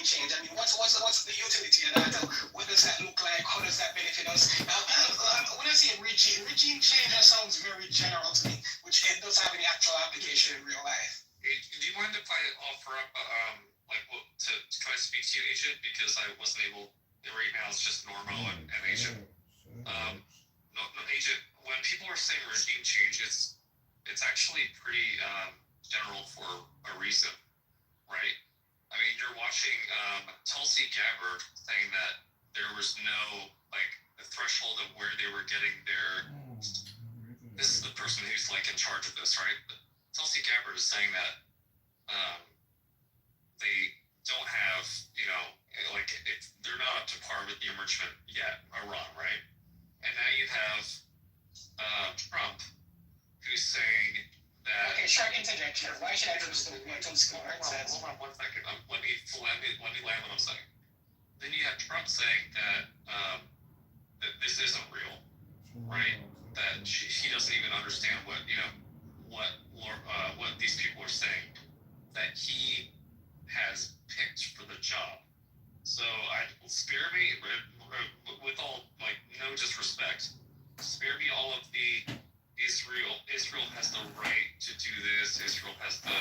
change? I mean, what's the utility of that? What does that look like? How does that benefit us? When I say regime change, that sounds very general to me, which it doesn't have any actual application in real life. Hey, do you mind if I offer up, can I speak to you, Agent? Because I wasn't able. Right now, it's just Normo and Agent. No, Agent. When people are saying regime change, it's actually pretty general for a reason, right? I mean, you're watching Tulsi Gabbard saying that there was no the threshold of where they were getting their. This is the person who's in charge of this, right? But Tulsi Gabbard is saying that they don't have, they're not up to par with the enrichment yet, Iran, right? And now you have Trump, who's saying that. Okay, short interjection. Why should I listen to what Tulsi Gabbard says? Hold on 1 second. Let me land what I'm saying. Then you have Trump saying that this isn't real, right? That he doesn't even understand what these people are saying. That he has picked for the job. So spare me, with all no disrespect, spare me all of the Israel has the right to do this. Israel has the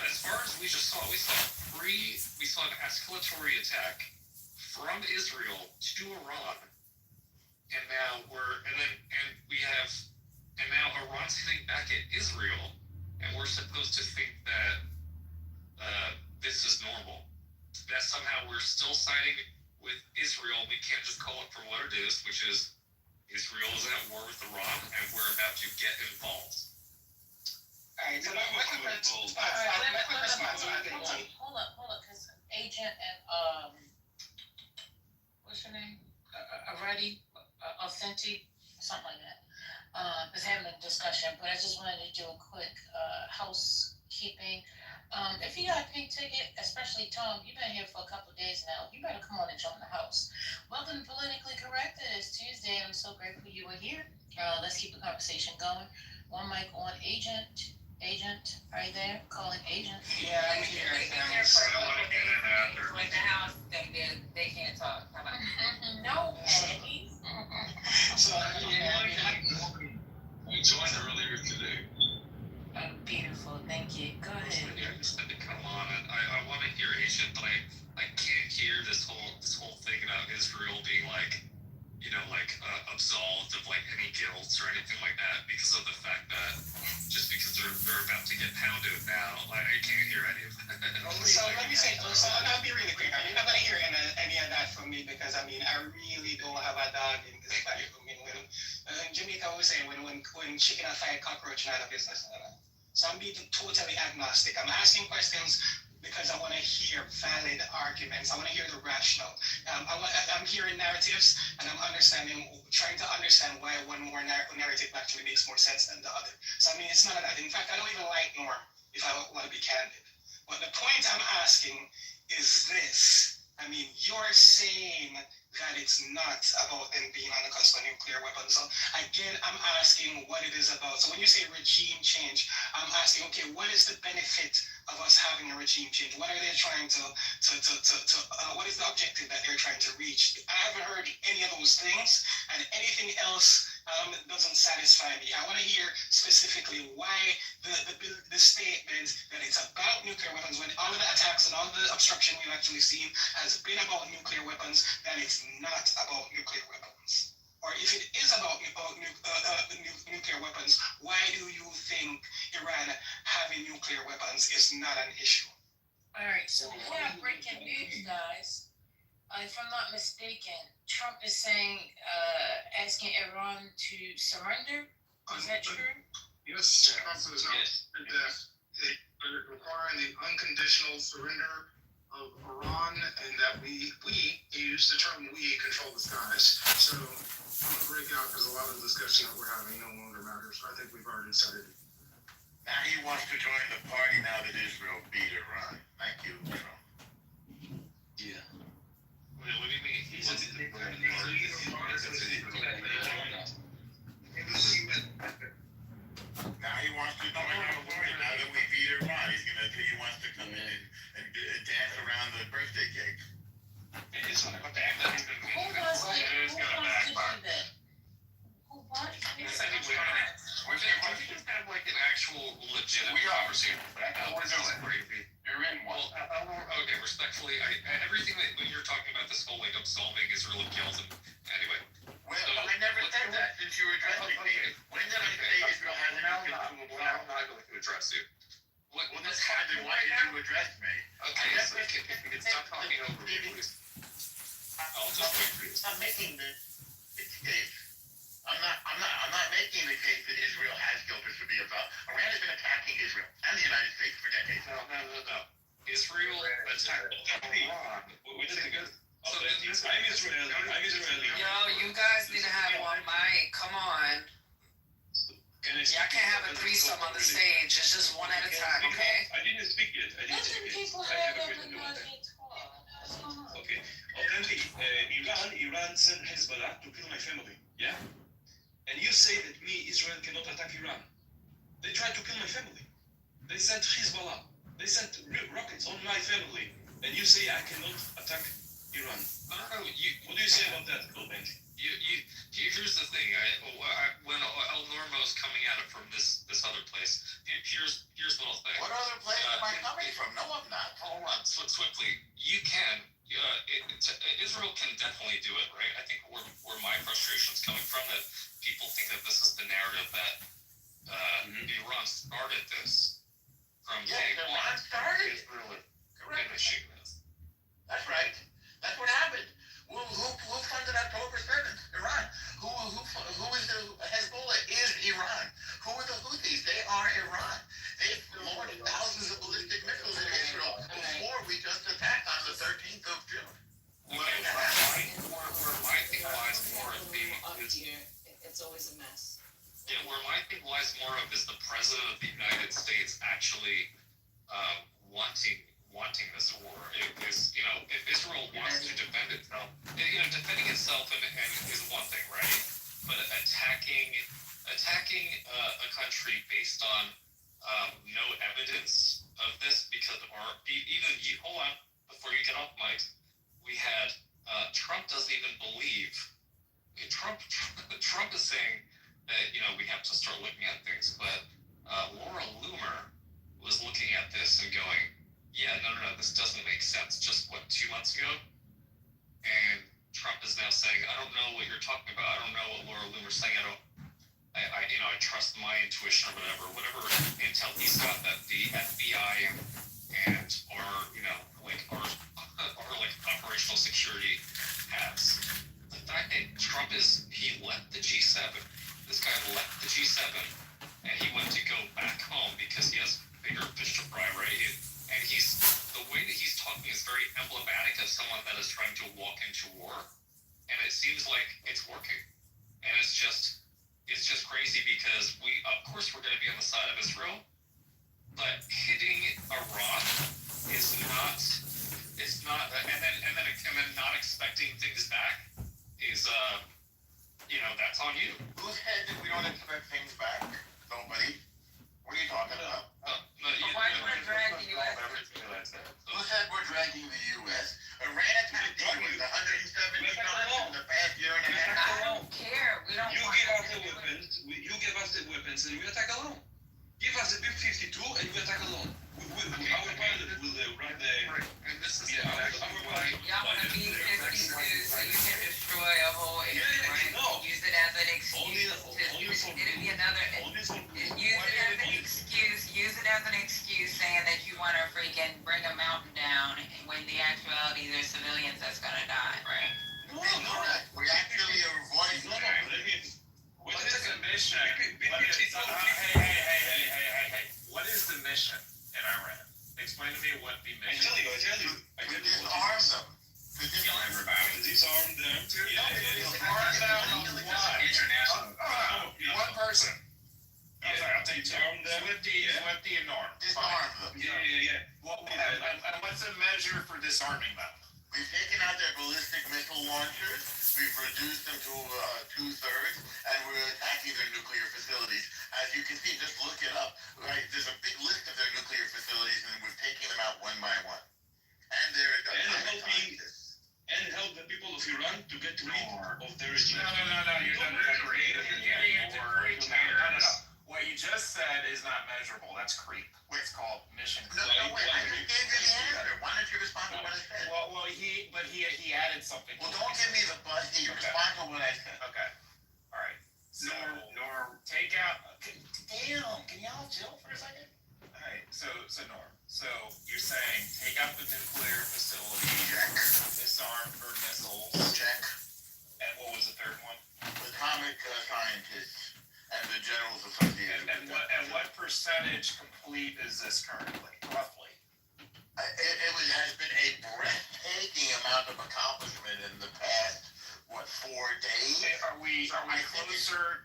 as far as we saw an escalatory attack from Israel to Iran, and now Iran's hitting back at Israel, and we're supposed to think that this is normal. That somehow we're still siding with Israel. We can't just call it for what it is, which is Israel is at war with Iran, and we're about to get involved. All right, so let me hold up, because Agent and what's her name? Already authentic, something like that. Is having a discussion, but I just wanted to do a quick housekeeping. If you got a pink ticket, especially Tom, you've been here for a couple of days now. You better come on and join the house. Welcome to Politically Correct. It is Tuesday, and I'm so grateful you were here. Let's keep the conversation going. One mic on Agent. Agent, are you there? Calling Agent. Yeah, I'm here. Like the house, they can't talk. How about no, Eddie. So you joined earlier today. Beautiful, thank you. Go ahead. I just had to come on, and I want to hear Agent, but I can't hear this whole thing about Israel being absolved of any guilt or anything like that because of the fact that just because they're about to get pounded now, I can't hear any of that. So let me say, I'll be really quick. You're not gonna hear any of that from me because I really don't have a dog in this fight. Jamaica always say when chicken and fight cockroach, not a business. So I'm being totally agnostic. I'm asking questions because I want to hear valid arguments. I want to hear the rationale. I'm hearing narratives, and I'm trying to understand why one more narrative actually makes more sense than the other. So I mean, it's none of that. In fact, I don't even like Norm, if I want to be candid. But the point I'm asking is this. I mean, you're saying that it's not about them being on the cusp of nuclear weapons. So again, I'm asking what it is about. So when you say regime change, I'm asking, okay, what is the benefit of us having a regime change? What are they trying to what is the objective that they're trying to reach? I haven't heard any of those things, and anything else doesn't satisfy me. I want to hear specifically why the statement that it's about nuclear weapons, when all of the attacks and all the obstruction we've actually seen has been about nuclear weapons, that it's not about nuclear weapons. Or if it is about nuclear weapons, why do you think Iran having nuclear weapons is not an issue? All right, so we have breaking news, guys. If I'm not mistaken, Trump is saying, asking Iran to surrender. Is that true? Yes, Trump is requiring the unconditional surrender of Iran, and that we use the term we, control the skies. So I'm going to break out because a lot of the discussion that we're having no longer matters. I think we've already decided. Now he wants to join the party now that Israel beat Iran. Thank you, Trump. Yeah. What do you mean? He wants to join the party. Now he wants to join the party now that we beat Iran. He wants wants to come in and dance around the birthday cake. It's not going to backfire. Who wants to do that? Who wants to do that? We just have like an actual legitimate conversation. This is crazy. You're in one. Well, okay, respectfully, everything that you're talking about, this whole like absolving Israel kills and anyway. Well, I never said that since you addressed me. When did I say Israel has an I'm not going to address you. Well, that's fine. Then why did you address me? Okay, so if you can stop talking over me, please. I'll just wait for you. I'm making the case. I'm not making the case that Israel has killed or should be about. Iran has been attacking Israel and the United States for decades. No. Israel attacked Iran. Wait a second. I'm Israeli. Yo, you guys need to have one mic. Come on. Y'all can't have a threesome on the stage. It's just one at a time, okay? I didn't speak yet. Let them people I have have a them question and not about that. get talk. What's going on? Okay. Apparently, Iran sent Hezbollah to kill my family. Yeah? And you say that me, Israel, cannot attack Iran. They tried to kill my family. They sent Hezbollah. They sent rockets on my family. And you say I cannot attack Iran. No. What do you say about that, Goldbank? Here's the thing. When El Normo's coming at it from this other place, here's what I'll say. What other place am I coming from? No, I'm not. Hold on, swiftly. You can. Israel can definitely do it, right? I think where my frustration's coming from, that people think that this is the narrative that Iran started this from day one. Iran started it. Israel is Correct. finishing this. That's right. That's what happened. Who funded October 7th? Iran. Who is the Hezbollah? Is Iran. Who are the Houthis? They are Iran. They've launched thousands of ballistic missiles in Israel before we just attacked on the 13th of June. Where my thing lies more It's always a mess. Yeah, where my thing lies more of is the president of the United States actually wanting this war. Is if Israel wants to defend itself, defending itself and is one thing, right? But attacking a country based on no evidence of this, because even you, hold on, before you get off mic, we had Trump doesn't even believe. Trump is saying that we have to start looking at things, but Laura Loomer was looking at this and going, yeah, no, this doesn't make sense. Just 2 months ago, and Trump is now saying, I don't know what you're talking about. I don't know what Laura Loomer's saying. I trust my intuition or whatever intel he's got that the FBI and our operational security has. The fact that Trump he left the G7. This guy left the G7 and he went to go back home because he has bigger fish to fry, right? And the way that he's talking is very emblematic of someone that is trying to walk into war. And it seems like it's working. And it's just crazy because of course we're going to be on the side of Israel, but hitting Iran is not, and then not expecting things back is, that's on you. Who said that we don't expect things back? Nobody. What are you talking about? Why do we drag the U.S.? Who said we're dragging the U.S.? Iran attacked the U.S. 170 times in the past year and a half. I don't care. We don't You want give us to the do it. weapons. You give us the weapons, and we attack alone. Give us the B-52, and we attack alone. Our pilot will run the. And this is Yeah, our pilot. Y'all want to be 52 so you can destroy a whole area, right? no. Use it as an excuse. It'll be another. Use it as an excuse saying that you want to freaking bring a mountain down when the actuality there's civilians that's gonna die, right? No, correct. We actually are avoiding No, let me. What is the mission? Hey. What is the mission in Iran? Explain to me what the I mission tell you. to disarm them. To Kill everybody. Disarm them. Disarm them of what? International. One person. I'll take two. Disarm them. Swifty and Norm. disarm them. Yeah. And what's the measure for disarming them? We've taken out their ballistic missile launchers. We've reduced them to 2/3, and we're attacking their nuclear facilities. As you can see, just look it up. Right, there's a big list of their nuclear facilities, and we've taken them wait, I just gave you the answer. Why don't you respond to what I said? Well, he added something. Well, don't give me the buzz here. Okay. Respond to what I said. Okay. All right. So, Norm. take out. Damn, can y'all chill for a second? All right. So Norm. So you're saying take out the nuclear facility, Check. disarm her missiles, Check. and what was the third one? Atomic scientists and the generals associated And what percentage complete is this currently, roughly? It has been a breathtaking amount of accomplishment in the past, 4 days? Are we closer?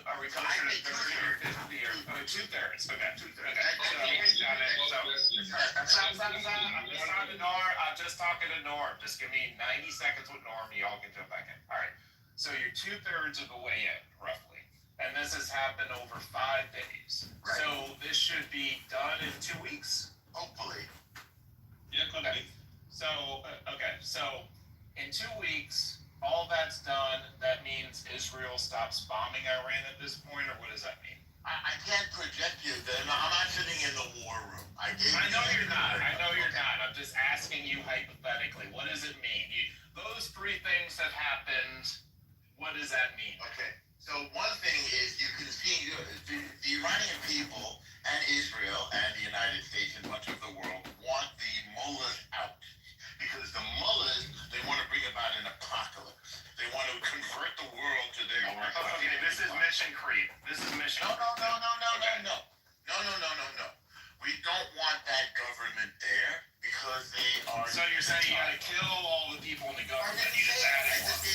Are we closer to 30 or 50 or 2/3? Okay, 2/3. I'm just talking to Norm. Just give me 90 seconds with Norm. Y'all can jump back in. All right. So you're 2/3 of the way in, roughly. And this has happened over 5 days. Right. So this should be done in 2 weeks? Hopefully. Yeah, could be. So, so in 2 weeks, all that's done, that means Israel stops bombing Iran at this point, or what does that mean? I can't project you. Then I'm not sitting in the war room. I know you're not. I'm just asking you hypothetically. What does it mean? Those 3 things have happened. What does that mean? Okay. So one thing is you can see the Iranian people and Israel and the United States and much of the world want the mullahs out. Because the mullahs, they want to bring about an apocalypse. They want to convert the world to their own. Okay, this is mission creep. No. We don't want that government there because they are. So you're saying you gotta kill all the people in the government? You just added one.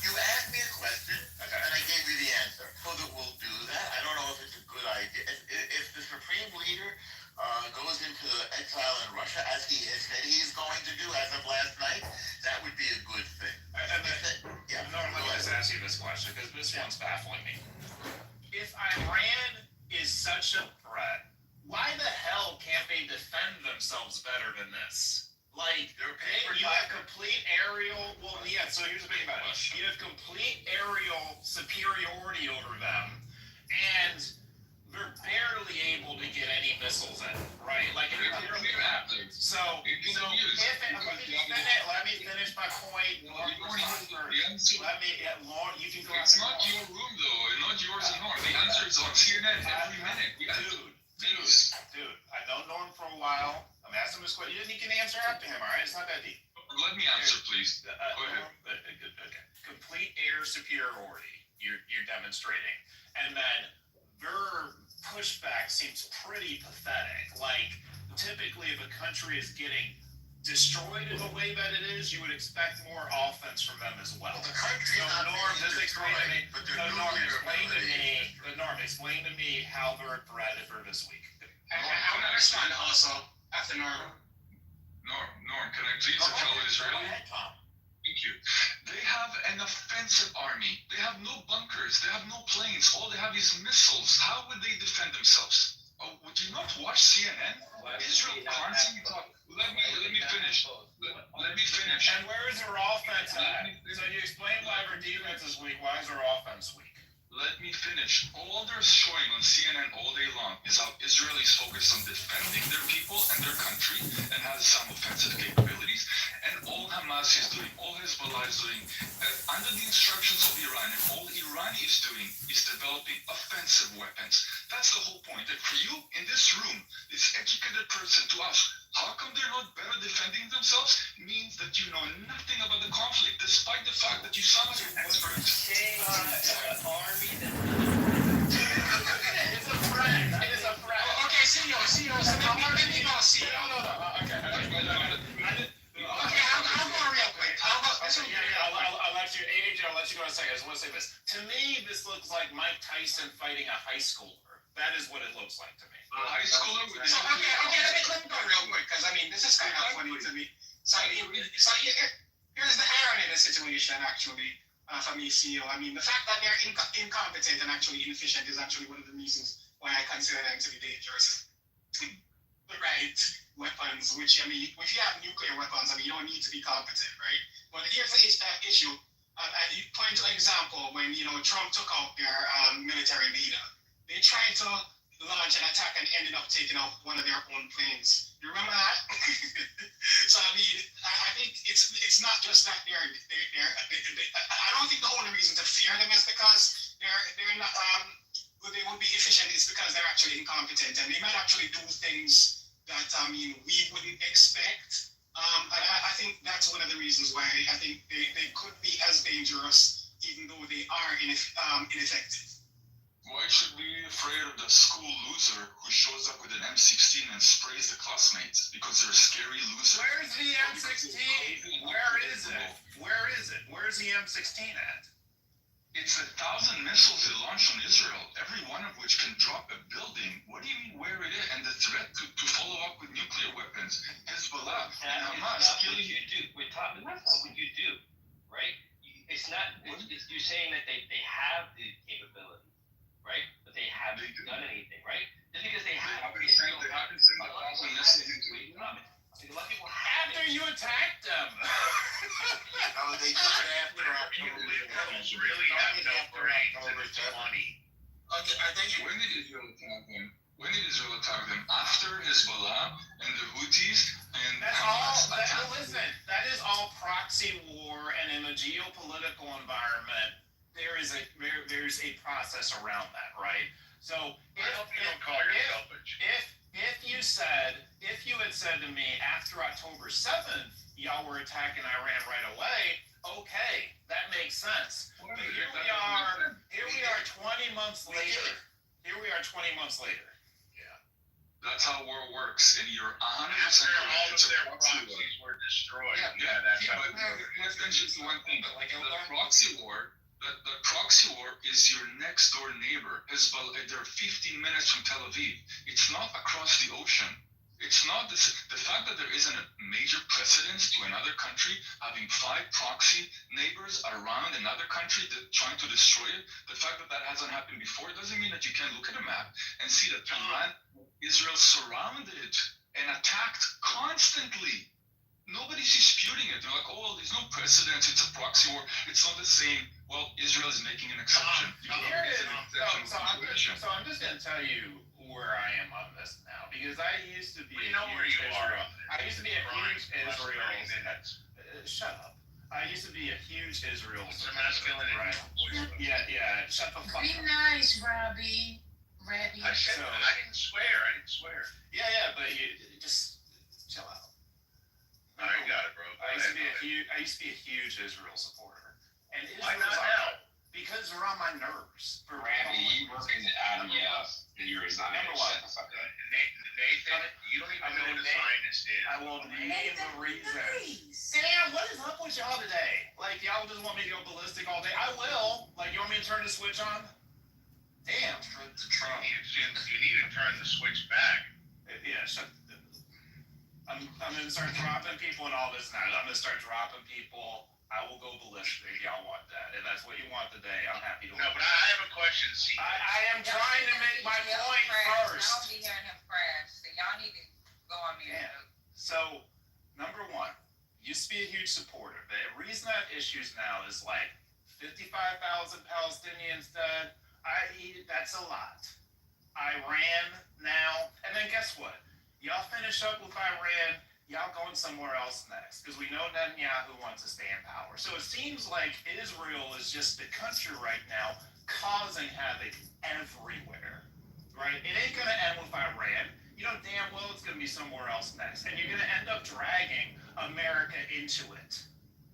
You asked me a question, Okay. and I gave you the answer. So that we'll do that. I don't know if it's a good idea. If the supreme leader goes into exile in Russia, as he has said he's going to do as of last night, that would be a good thing. Let me just ask you this question, because this one's baffling me. If Iran is such a threat, why the hell can't they defend themselves better than this? Like, you have complete aerial, so here's the thing about it. You have complete aerial superiority over them, and they're barely able to get any missiles in, right? Like, let me finish my point. You can go out. It's not your room, though, and not yours and Norm. The answer is on CNN every minute. Dude, I've known Norm for a while. I'm asking him this question. You can answer after him, all right? It's not that deep. Let me answer, please. Go ahead. Okay. Complete air superiority you're demonstrating. And then their pushback seems pretty pathetic. Like, typically if a country is getting destroyed in the way that it is, you would expect more offense from them as well. Well, the country's not Norm, being just explain to me. destroyed, but their Norm, explain to me how they're a threat for this week. I want to respond also after Norm. Norm, can I please tell Israel? Go ahead, Tom. Thank you. They have an offensive army. They have no bunkers. They have no planes. All they have is missiles. How would they defend themselves? Oh, would you not watch CNN? Israel constantly talk. Let me finish. Let me finish. And where is their offense at? So you explain why their defense is weak. Why is their offense weak? Let me finish. All they're showing on CNN all day long is how Israel is focused on defending their people and their country and has some offensive capabilities. And all Hamas is doing, all Hezbollah is doing, under the instructions of Iran, and all Iran is doing is developing offensive weapons. That's the whole point. That for you in this room, this educated person, to ask, how come they're not better defending themselves, means that you know nothing about the conflict, despite the fact that you sound like an expert. It's a threat. It is a threat. Okay, CEO. Okay. Okay, I'll go real quick. I'll let you, AJ, I'll let you go in a second. I just want to say this. To me, this looks like Mike Tyson fighting a high schooler. That is what it looks like to me. High schooler with So, okay, let me go real quick, because, I mean, this is kind of funny to me. So here's the irony of the situation, actually, for me, CEO. I mean, the fact that they're incompetent and actually inefficient is actually one of the reasons why I consider them to be dangerous. The right weapons, which, I mean, if you have nuclear weapons, I mean, you don't need to be competent, right? But here's the issue. And you point to an example when, Trump took out their military leader. They tried to launch an attack and ended up taking out one of their own planes. You remember that? So I mean, I think it's not just that I don't think the only reason to fear them is because they're not they would be efficient. It's because they're actually incompetent and they might actually do things that I mean we wouldn't expect. I think that's one of the reasons why I think they could be as dangerous even though they are ineffective. Why should we be afraid of the school loser who shows up with an M16 and sprays the classmates because they're a scary loser? Where's the M16? Where is it? Where is it? Where's the M16 at? It's 1,000 missiles they launch on Israel, every one of which can drop a building. What do you mean where it is? And the threat to follow up with nuclear weapons, Hezbollah, and Hamas. That's what you do. That's not what you do, right? It's not. You're saying that they have the capability, right? But they haven't done anything, right? Just because they have. I've been saying they haven't sent 1,000 missiles into Iran. After you attacked them. No, they took it after October. Really have no brains in the 20. I think When did Israel attack them? When did Israel attack them? After Hezbollah and the Houthis and That's Hamas all. attacked them? Listen, that is all proxy war, and in a geopolitical environment, there's a process around that, right? So I hope you don't call yourself a if you had said to me after October 7th, y'all were attacking Iran right away, okay, that makes sense. But here we are 20 months later. That's how war works, and you're 100% After all correct. of It's a their proxy war. proxies were destroyed. Yeah, that's how but let's mention one thing. The proxy war, the proxy war is your next door neighbor. Hezbollah, they're 15 minutes from Tel Aviv. It's not across the ocean. It's not the fact that there isn't a major precedence to another country having 5 proxy neighbors around another country trying to destroy it. The fact that that hasn't happened before doesn't mean that you can't look at a map and see that Iran, Israel surrounded and attacked constantly. Nobody's disputing it. They're like, oh, well, there's no precedence. It's a proxy war. It's not the same. Well, Israel is making an exception. Here it is. So I'm just going to tell you where I am on this now, because I used to be I used to be a huge Israel. Shut up. I used to be a huge Israel. It's a masculinity. Right. Yeah. Shut the fuck Be up. nice, Robbie. Rabbi. I didn't swear. Yeah, but you just chill out. I got it, bro. I used to be a huge Israel supporter, and Why Israel's not now? because they're on my nerves. Randy, you working out of you're resigning. Number one. Nathan, you don't even know what a Zionist is. I will name the reason. Sam, what is up with y'all today? Like, y'all just want me to go ballistic all day? I will. Like, you want me to turn the switch on? Damn. Trump. You need to turn the switch back. Yeah, I'm going to start dropping people and all this now. I'm going to start dropping people. I will go ballistic if y'all want that. If that's what you want today, I'm happy to. No, but I have a question, C. I am trying to make my point first. I don't be hearing him crash, so y'all need to go on mute. Yeah. So, number one, used to be a huge supporter. The reason I have issues now is like 55,000 Palestinians dead. That's a lot. Iran now, and then guess what? Y'all finish up with Iran. Y'all going somewhere else next, because we know Netanyahu wants to stay in power. So it seems like Israel is just the country right now causing havoc everywhere, right? It ain't going to end with Iran. You know damn well it's going to be somewhere else next. And you're going to end up dragging America into it,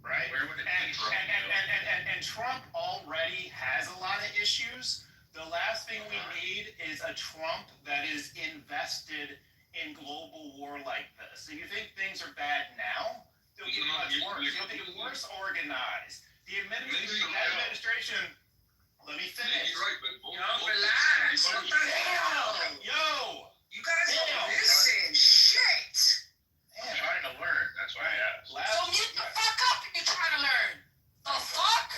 right? Where would it be from? And Trump already has a lot of issues. The last thing we need is a Trump that is invested in global war like this. If you think things are bad now, they'll get much worse. They'll get worse organized. The administration, let me finish. You're right, but Relax. What the hell? Yo! You guys don't listen. Shit. I'm trying to learn. That's why I asked. So mute the fuck up if you're trying to learn. The fuck?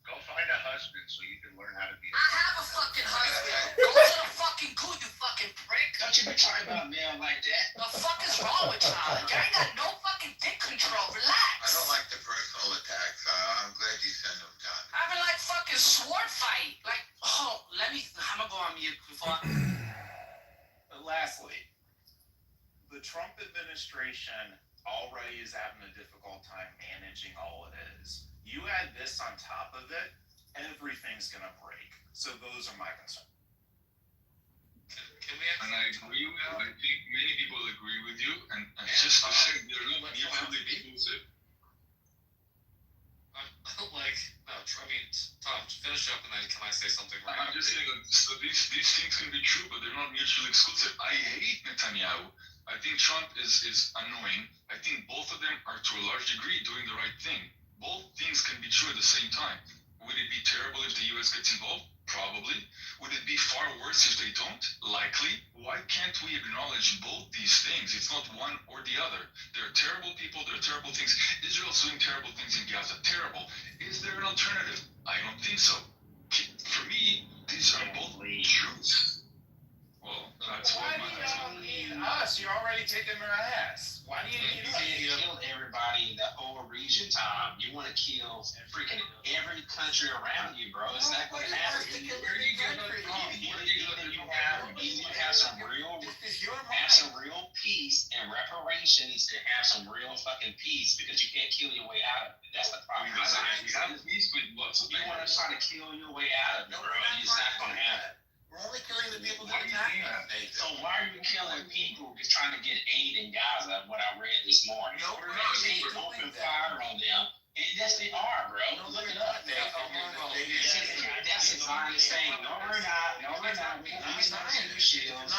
Go find a husband so you can learn how to be. I have a fucking husband. Go to the fucking good, you fucking prick. Don't you be talking about me like that. The fuck is wrong with y'all? Y'all ain't got no fucking dick control. Relax. I don't like the personal attacks. I'm glad you send them, John. I been like fucking sword fight. Like, I'm gonna go on mute before. the Trump administration already is having a difficult time managing all it is. You add this on top of it, everything's gonna break. So those are my concerns. Can we And I agree with you. I think many people agree with you, and just to say they're not mutually exclusive. like, no, I mean, Tom, finish up and then can I say something? I'm just saying that so these things can be true, but they're not mutually exclusive. I hate Netanyahu. I think Trump is annoying. I think both of them are to a large degree doing the right thing. Both things can be true at the same time. Would it be terrible if the US gets involved? Probably. Would it be far worse if they don't? Likely. Why can't we acknowledge both these things? It's not one or the other. There are terrible people, there are terrible things. Israel's doing terrible things in Gaza. Terrible. Is there an alternative? I don't think so. For me, these are both truths. Well, that's why do y'all need us? You're already kicking their ass. Why do you need us? You kill everybody in the whole region, Tom. You want to kill freaking every country around you, bro. It's not going to happen. Where do you get the You have some real peace and reparations to have some real fucking peace because you can't kill your way out of it. That's the problem. We have peace with lots of You want to try to kill your way out of it, bro. It's not going to happen. We're only killing the people that attack us. So why are you killing people just trying to get aid in Gaza? What I read this morning. No, we're not. not. They open fire on them. Yes, they are, bro. No, Look it they're up. not, Nate. That's a Zionist thing. No, we're not. No, we're not. We don't use shields.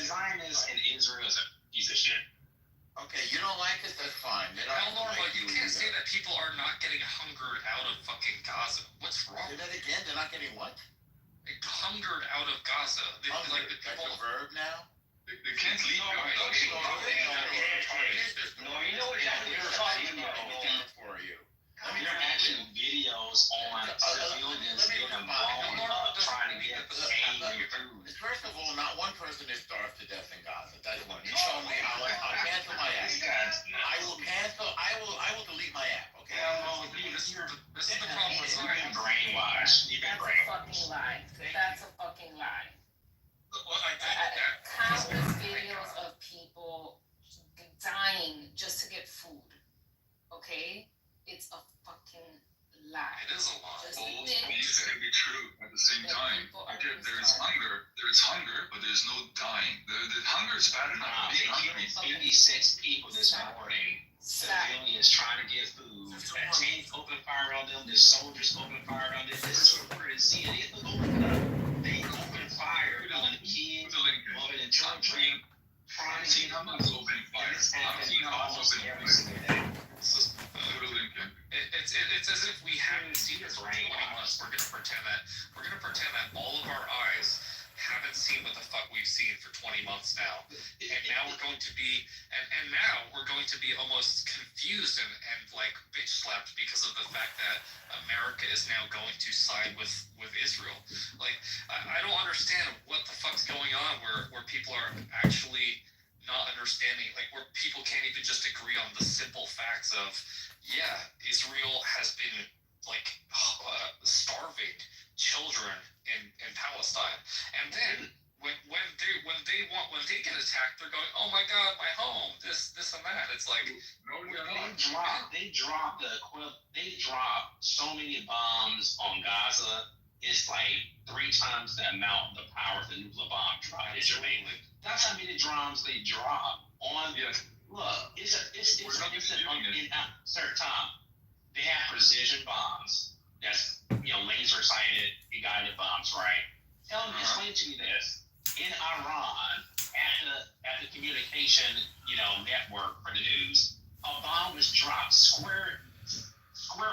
Zionists and Israel is a piece of shit. Okay, you don't like us, that's fine. They don't Eleanor, like but you can't say that people are not getting hungered out of fucking Gaza. What's wrong? Say that again, they're not getting what? Hungered out of Gaza. Like the That's people. a verb now? They can't leave. No, you know what they're talking about For you. I mean, there are actually videos on civilians getting blown up trying to get aid and food. First of all, not one person is starved to death in Gaza. That's one. You show me, I'll cancel my app. I will delete my app, okay? This is the problem with You've been brainwashed. That's a fucking lie. That's a fucking lie. Well, I think that. Countless videos of people dying just to get food. Okay? It's a fucking lie. It is a lie. Just Both admit things can be true at the same time. Okay, there's hunger, but there's no dying. The hunger is bad enough. Being hungry. 86 people this morning. Civilians trying to get food. That tank open fire on them. The soldiers open fire on them. This is what we're seeing. They open fire on the kids, women, and children. I've seen Hamas opening fire. I've seen Hamas opening fire. It's as if we haven't seen this for 20 months. We're gonna pretend that all of our eyes haven't seen what the fuck we've seen for 20 months now. And now we're going to be almost confused and like bitch slapped because of the fact that America is now going to side with Israel. Like I don't understand what the fuck's going on where people are actually not understanding, like where people can't even just agree on the simple facts of, yeah, Israel has been like starving children in Palestine, and then when they get attacked, they're going, oh my god, my home, this and that. It's like they dropped so many bombs on Gaza. It's like 3 times the amount the power of the nuclear bomb dropped. That's how many drones they drop on. Yes. Look, Sir Tom, they have precision bombs. That's laser sighted guided bombs, right? Explain to me this. In Iran, at the communication, network for the news, a bomb was dropped square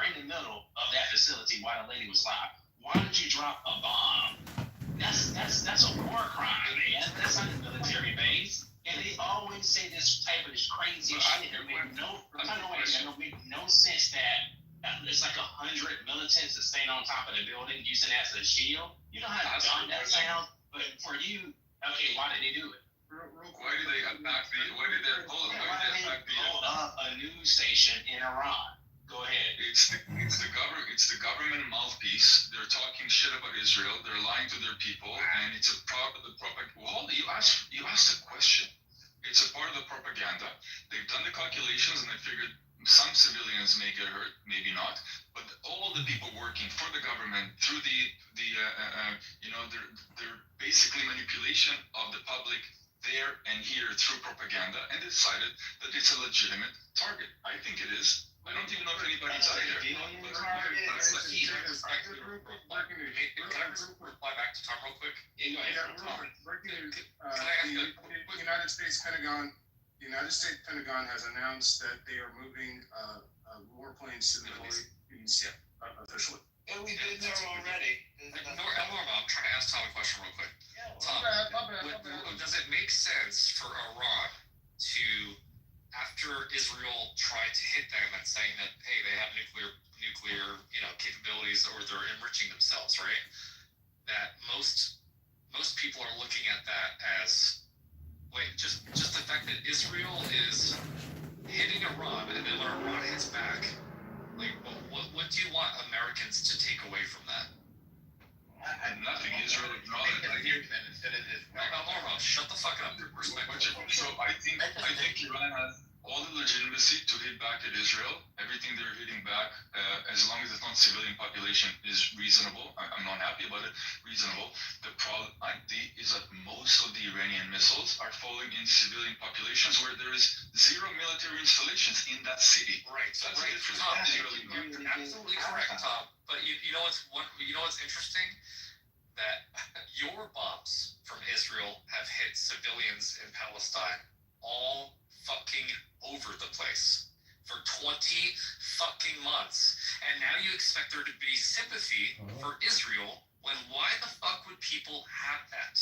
in the middle of that facility while the lady was live. Why did you drop a bomb? That's a war crime, man. That's not a military base. And they always say this type of crazy shit that make no sense that there's like 100 militants that stand on top of the building using that as a shield. You know how dumb that sounds? But for you, okay, why did they do it? Why did they attack blow up a news station in Iran? Go ahead. It's the government mouthpiece. They're talking shit about Israel. They're lying to their people, and it's a problem. You asked a question. propaganda. They've done the calculations and they figured some civilians may get hurt, maybe not, but all the people working for the government through their basically manipulation of the public there and here through propaganda, and decided that it's a legitimate target. I think it is. I don't even know if anybody's out there. Can I reply back to Tom real quick? The United States Pentagon has announced that they are moving warplanes to the Middle East officially. And we did that already. Norma, I'm trying to ask Tom a question real quick. Tom, does it make sense for Iran to, after Israel tried to hit them and saying that, hey, they have nuclear capabilities, or they're enriching themselves, right? That most people are looking at that as, wait, just the fact that Israel is hitting Iran, and then when Iran hits back, like, what do you want Americans to take away from that? Nothing. Israel acknowledged. Shut the fuck up. So I think Iran has all the legitimacy to hit back at Israel. Everything they're hitting back, as long as it's not civilian population, is reasonable. I'm not happy about it. Reasonable. The problem is that most of the Iranian missiles are falling in civilian populations where there is zero military installations in that city. Right. So that's right. Tom, you're absolutely correct, Tom. But you know what's interesting? That your bombs from Israel have hit civilians in Palestine all fucking over the place for 20 fucking months. And now you expect there to be sympathy for Israel when why the fuck would people have that?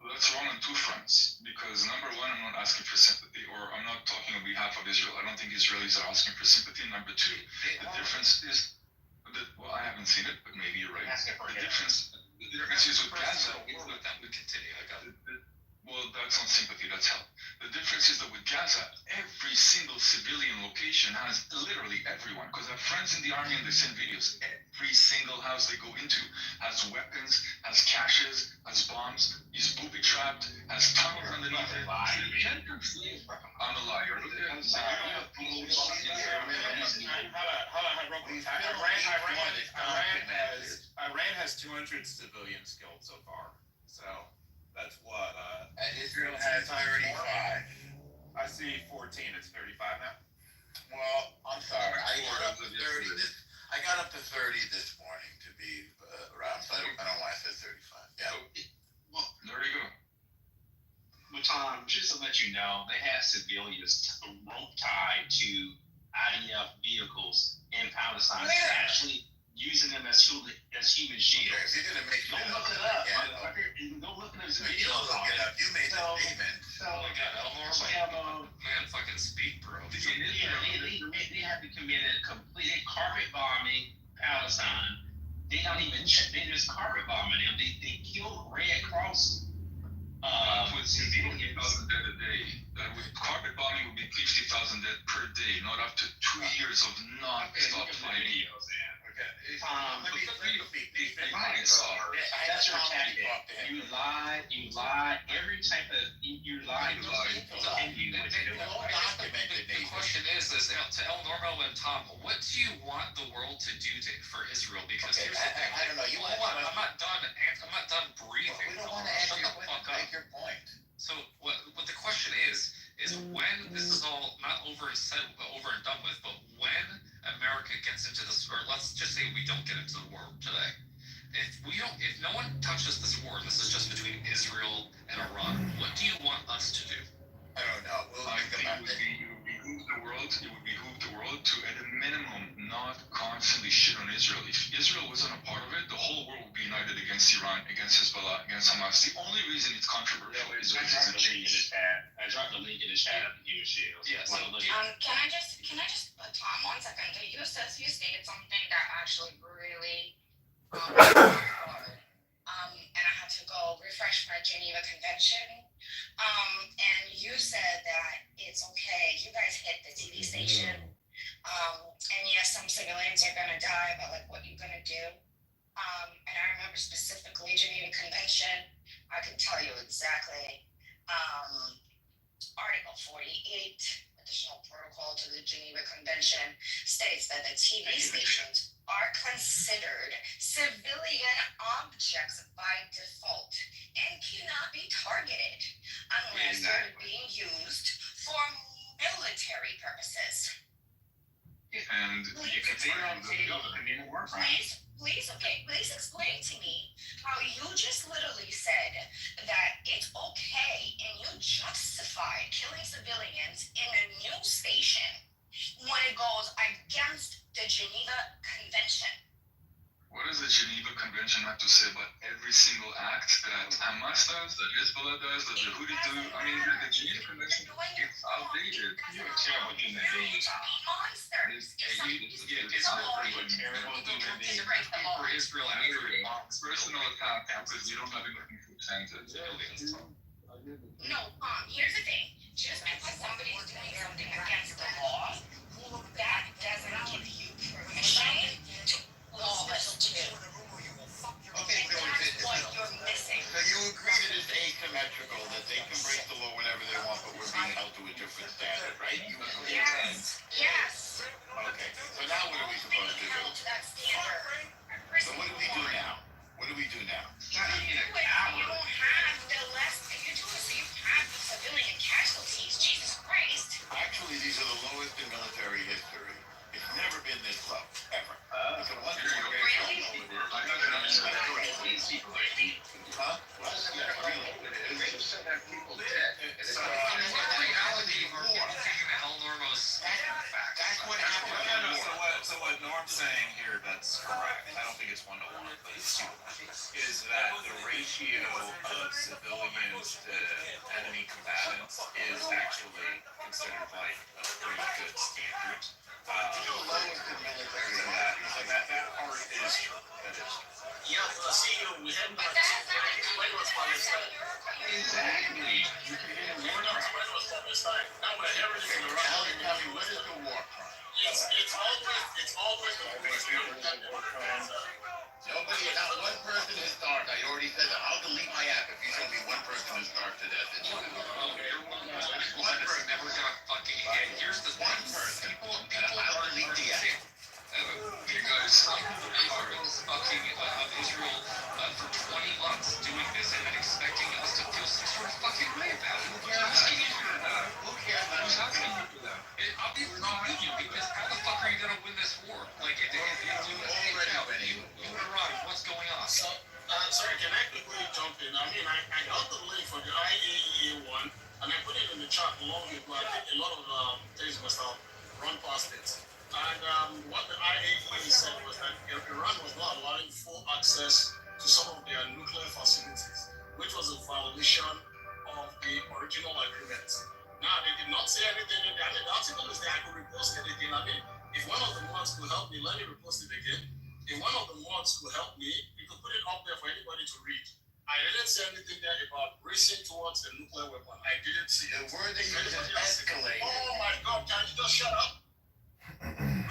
Well, that's wrong on two fronts. Because number one, I'm not asking for sympathy, or I'm not talking on behalf of Israel. I don't think Israelis are asking for sympathy. Number two, the difference is that, well, I haven't seen it, but maybe you're right. The difference is with Gaza. We continue. I got it. Well, that's not sympathy, that's help. The difference is that with Gaza, every single civilian location has literally everyone, because I have friends in the army and they send videos. Every single house they go into has weapons, has caches, has bombs, is booby-trapped, has tunnels underneath it. I'm a liar. Iran has 200 civilians killed so far. So that's what. And Israel has 35. I see 14. It's 35 now. Well, I'm sorry. I got up to 30 this morning to be around. So I don't know why I said 35. Yeah. Well, there you go. Well, Tom, just to let you know, they have civilians rope tied to IDF vehicles in Palestine. Yeah. They're actually using them as human shields. Okay, if you're gonna make Don't look it up. Don't look at those videos on it. You made the statement. Oh my god, Elmore, man, fucking speak, bro. They have committed complete carpet bombing Palestine. They don't even check. They just carpet bombing them. They killed Red Cross. With 50,000 dead a day. With carpet bombing would be 50,000 dead per day, not up to 2 years of non-stop fighting. Tom, Let me speak. that's your tactic. You lie. Every type of you lie. No documented. The question is to El Normo and Tom, what do you want the world to do for Israel? Because here's the thing. I don't know. I'm not done breathing. We don't want to Shut the fuck up. make your point. So what the question is when this is all not over and done with, but when America gets into this, or let's just say we don't get into the war today. If no one touches this war, and this is just between Israel and Iran, what do you want us to do? I don't know. We'll I think think about it. it would behoove the world to, at a minimum, not constantly shit on Israel. If Israel wasn't a part of it, the whole world would be united against Iran, against Hezbollah, against Hamas. The only reason it's controversial is because it's a cheese. I dropped the link in the chat of the human shields. Yeah, so Can I just Tom, 1 second. You stated something that actually really and I had to go refresh my Geneva Convention. And you said that it's okay. You guys hit the TV station. And yes, some civilians are gonna die, but like, what you gonna do? And I remember specifically Geneva Convention. I can tell you exactly. Article Article 48, additional protocol to the Geneva Convention, states that the TV stations are considered civilian objects by default and cannot be targeted unless they're being used for military purposes. And You can see it on TV. I mean, it works. Please explain to me how you just literally said that it's okay and you justified killing civilians in a news station when it goes against the Geneva Convention. what does the Geneva Convention have to say about every single act that Hamas does, that Hezbollah does, that the Houthi do? I mean, the Geneva Convention is outdated. You're a terrible human being. Monsters. It's not a terrible human being. For Israel after Personal attack because you don't have anything to attend to. No, here's the thing. Just because somebody's doing something against the law, that doesn't give you permission to lawless too. Okay, so That's what you're missing. so you agree that it's asymmetrical, that they can break the law whenever they want, but we're being held to a different standard, right? You agree with that? Yes. Okay, so now what are we supposed to do? Held to that standard. So what do we do now? What do we do now? You don't have the less, you do it so you have the civilian casualties. Jesus Christ. Actually, these are the lowest in military history. It's never been this low, ever. It's a one Really? Huh? Well, yeah, really. It is. People dead. So, in reality, we're taking the Hell Normos fact. That's what happened. No. So what Norm's saying here, that's correct. I don't think it's 1-1, but it's 2-1. Is that the ratio of civilians to enemy combatants is actually considered like a pretty good standard. The lowest in military history. That part is true. That is true. Yeah, see, we haven't But got that to has nothing to do when with was the Palestine. Exactly. When was Palestine? Now we're everything around. Now tell me, what is the war crime? It's always the worst. Nobody, not one person is starved. I already said that. I'll delete my app if you tell me one person is starved to death. It's one person. Never gonna fucking hit. Here's the One thing. person. People I'll delete the app. You guys are fucking Israel for 20 months doing this and then expecting us to feel some sort of fucking way about it. Who cares How can you do that? Obviously you, because how the fuck are you gonna win this war? Like, if you Iran, what's going on? So, sorry, can I quickly jump in? I mean, I got the link for the IAEA one, and I put it in the chat long ago. I think a lot of things must have run past it. And what the IAEA said was that Iran was not allowing full access to some of their nuclear facilities, which was a violation of the original agreement. Now, they did not say anything in there. I mean, the article is there. I could repost it again. I mean, if one of the mods could help me, let me repost it again. If one of the mods could help me, we could put it up there for anybody to read. I didn't say anything there about racing towards a nuclear weapon. I didn't see The it. word they use is escalated. Oh my God! Can you just shut up?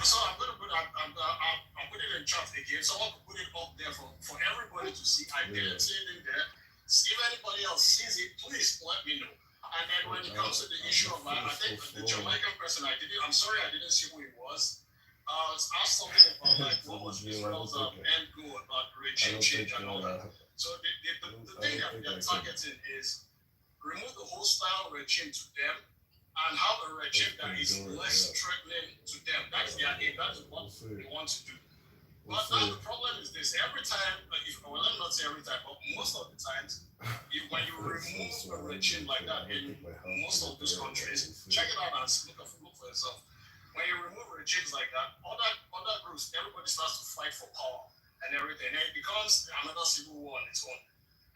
So I'm gonna put I'll put it in chat again. Someone could put it up there for everybody to see. I didn't see it in there. If anybody else sees it, please let me know. And then when it comes to the issue of I think the Jamaican person, I'm sorry I didn't see who it was. Asked something about like what was Israel's end goal about regime change and all that. So the thing that they're targeting is remove the hostile regime to them and have a regime that is less threatening to them. That's their aim. That is what they want to do. But now the problem is this: every time, let me not say every time, but most of the times, when you remove a regime like that in most of those countries, check it out and look for yourself. When you remove regimes like that, other groups, everybody starts to fight for power and everything, and it becomes another civil war on its own.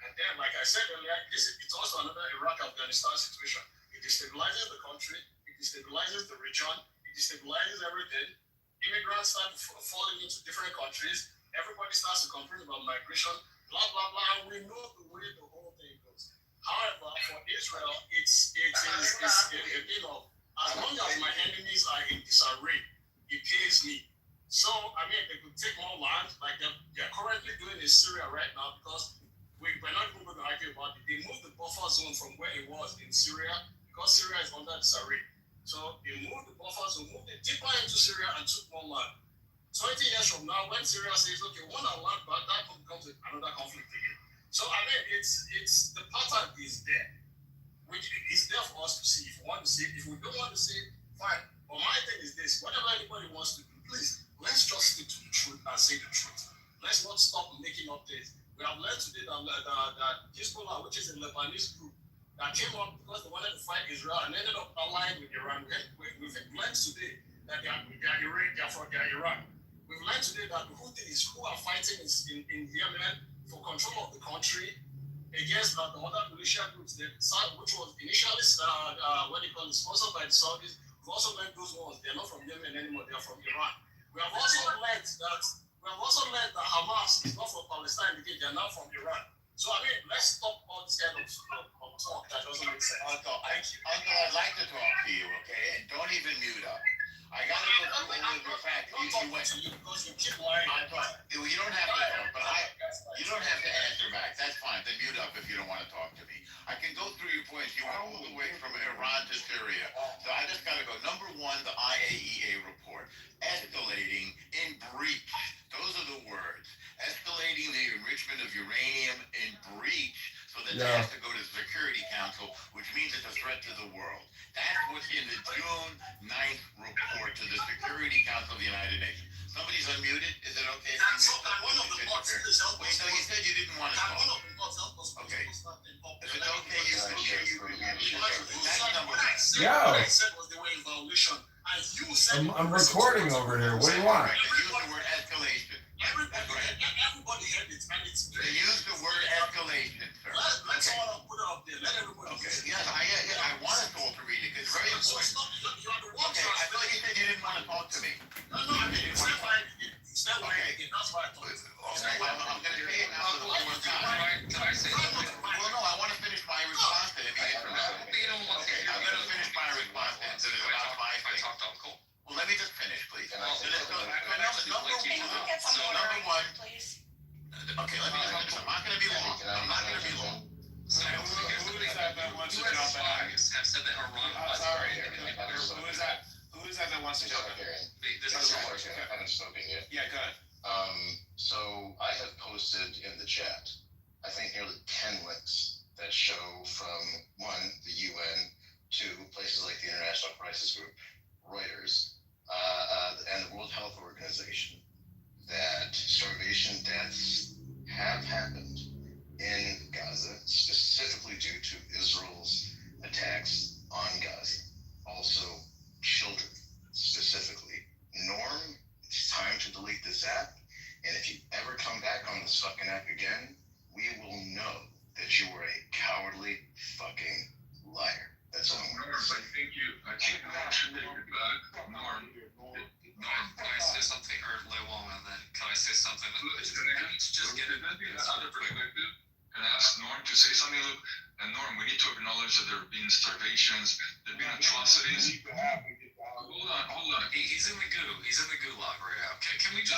And then, like I said earlier, it's also another Iraq-Afghanistan situation. It destabilizes the country, it destabilizes the region, it destabilizes everything. Immigrants start falling into different countries. Everybody starts to complain about migration, blah blah blah. And we know the way the whole thing goes. However, for Israel, it is as long as my enemies are in disarray, it pays me. So I mean, they could take more land, like they're currently doing in Syria right now, because we're not even going to argue about it. They moved the buffer zone from where it was in Syria, because Syria is under necessary. So they moved the buffers, they moved it deeper into Syria and took more land. 20 years from now, when Syria says, okay, we want our land back, that becomes another conflict again. So I mean, it's the pattern is there, which is there for us to see. If we want to see it, if we don't want to see it, fine. But my thing is this: whatever anybody wants to do, please let's just stick to the truth and say the truth. Let's not stop making up things. We have learned today that Hezbollah, which is a Lebanese group, that came up because they wanted to fight Israel and ended up allying with Iran. We've learned today that they are Iran. We've learned today that the Houthis who are fighting in Yemen for control of the country against the other militia groups, which was initially sponsored by the Saudis. We've also learned those ones, they're not from Yemen anymore, they're from Iran. We have also learned that Hamas is not from Palestine again, they're now from Iran. So I mean, let's stop all this kind of talk that doesn't make sense. Uncle, I'd like to talk to you, okay? And don't even mute up. I gotta go through all of your facts. I'm talking to you because you keep lying. You don't have to talk, but you don't have to answer back. That's fine. Then mute up if you don't want to talk to me. I can go through your points. You went all the way from Iran to Syria. So I just gotta go. Number one, the IAEA report. Escalating in breach. Those are the words. Escalating the enrichment of uranium in breach. So that it has to go to the Security Council, which means it's a threat to the world. That's what's in the June 9th report to the Security Council of the United Nations. Somebody's unmuted. Is it okay? One of the parts is help us. Wait, no, you said you didn't want to talk. One of the parts help us. Okay. Is it okay? You can share your That's number one. Yo. What I said was they were in violation. And you said I'm recording over here. What do you want? They use the word escalation. Everybody heard it, and it's They use the word escalation, sir. Let's all put it up there. Let everybody. Okay. Yes, I want us all to read it because it's very important. Okay, I feel like you said you didn't want to talk to me. No, I mean, it's not lying again. It's not lying again. That's why I told you. Okay, I'm going to say it now so the Lord God. Can I say something? Well, no, I want to finish my response to him. Okay, I'm going to finish my response to him. So there's about five things. Well, let me just finish, please. So let's go. Can we get some order, Number one. please? Okay, let me just finish. I'm not going to be long. I'm not going to be long. So who is that wants to jump in? Have said that Iran was Sorry, who is that wants to jump in? This is I haven't spoken yet. Yeah, go ahead. So I have posted in the chat, I think nearly 10 links that show from one, the UN, two, places like the International Crisis Group, Reuters, and the World Health Organization, that starvation deaths have happened in Gaza, specifically due to Israel's attacks on Gaza. Also, children, specifically. Norm, it's time to delete this app, and if you ever come back on this fucking app again, we will know that you were a cowardly fucking liar. That's all I'm Norm, I think mentioned it, Norm. Can I say something, or Lewong, and then can I say something? Just get it. Another perspective, and ask Norm to say something. Look, and Norm, we need to acknowledge that there have been starvations, there have been atrocities. Hold on. He's in the gulag right now. Can we just?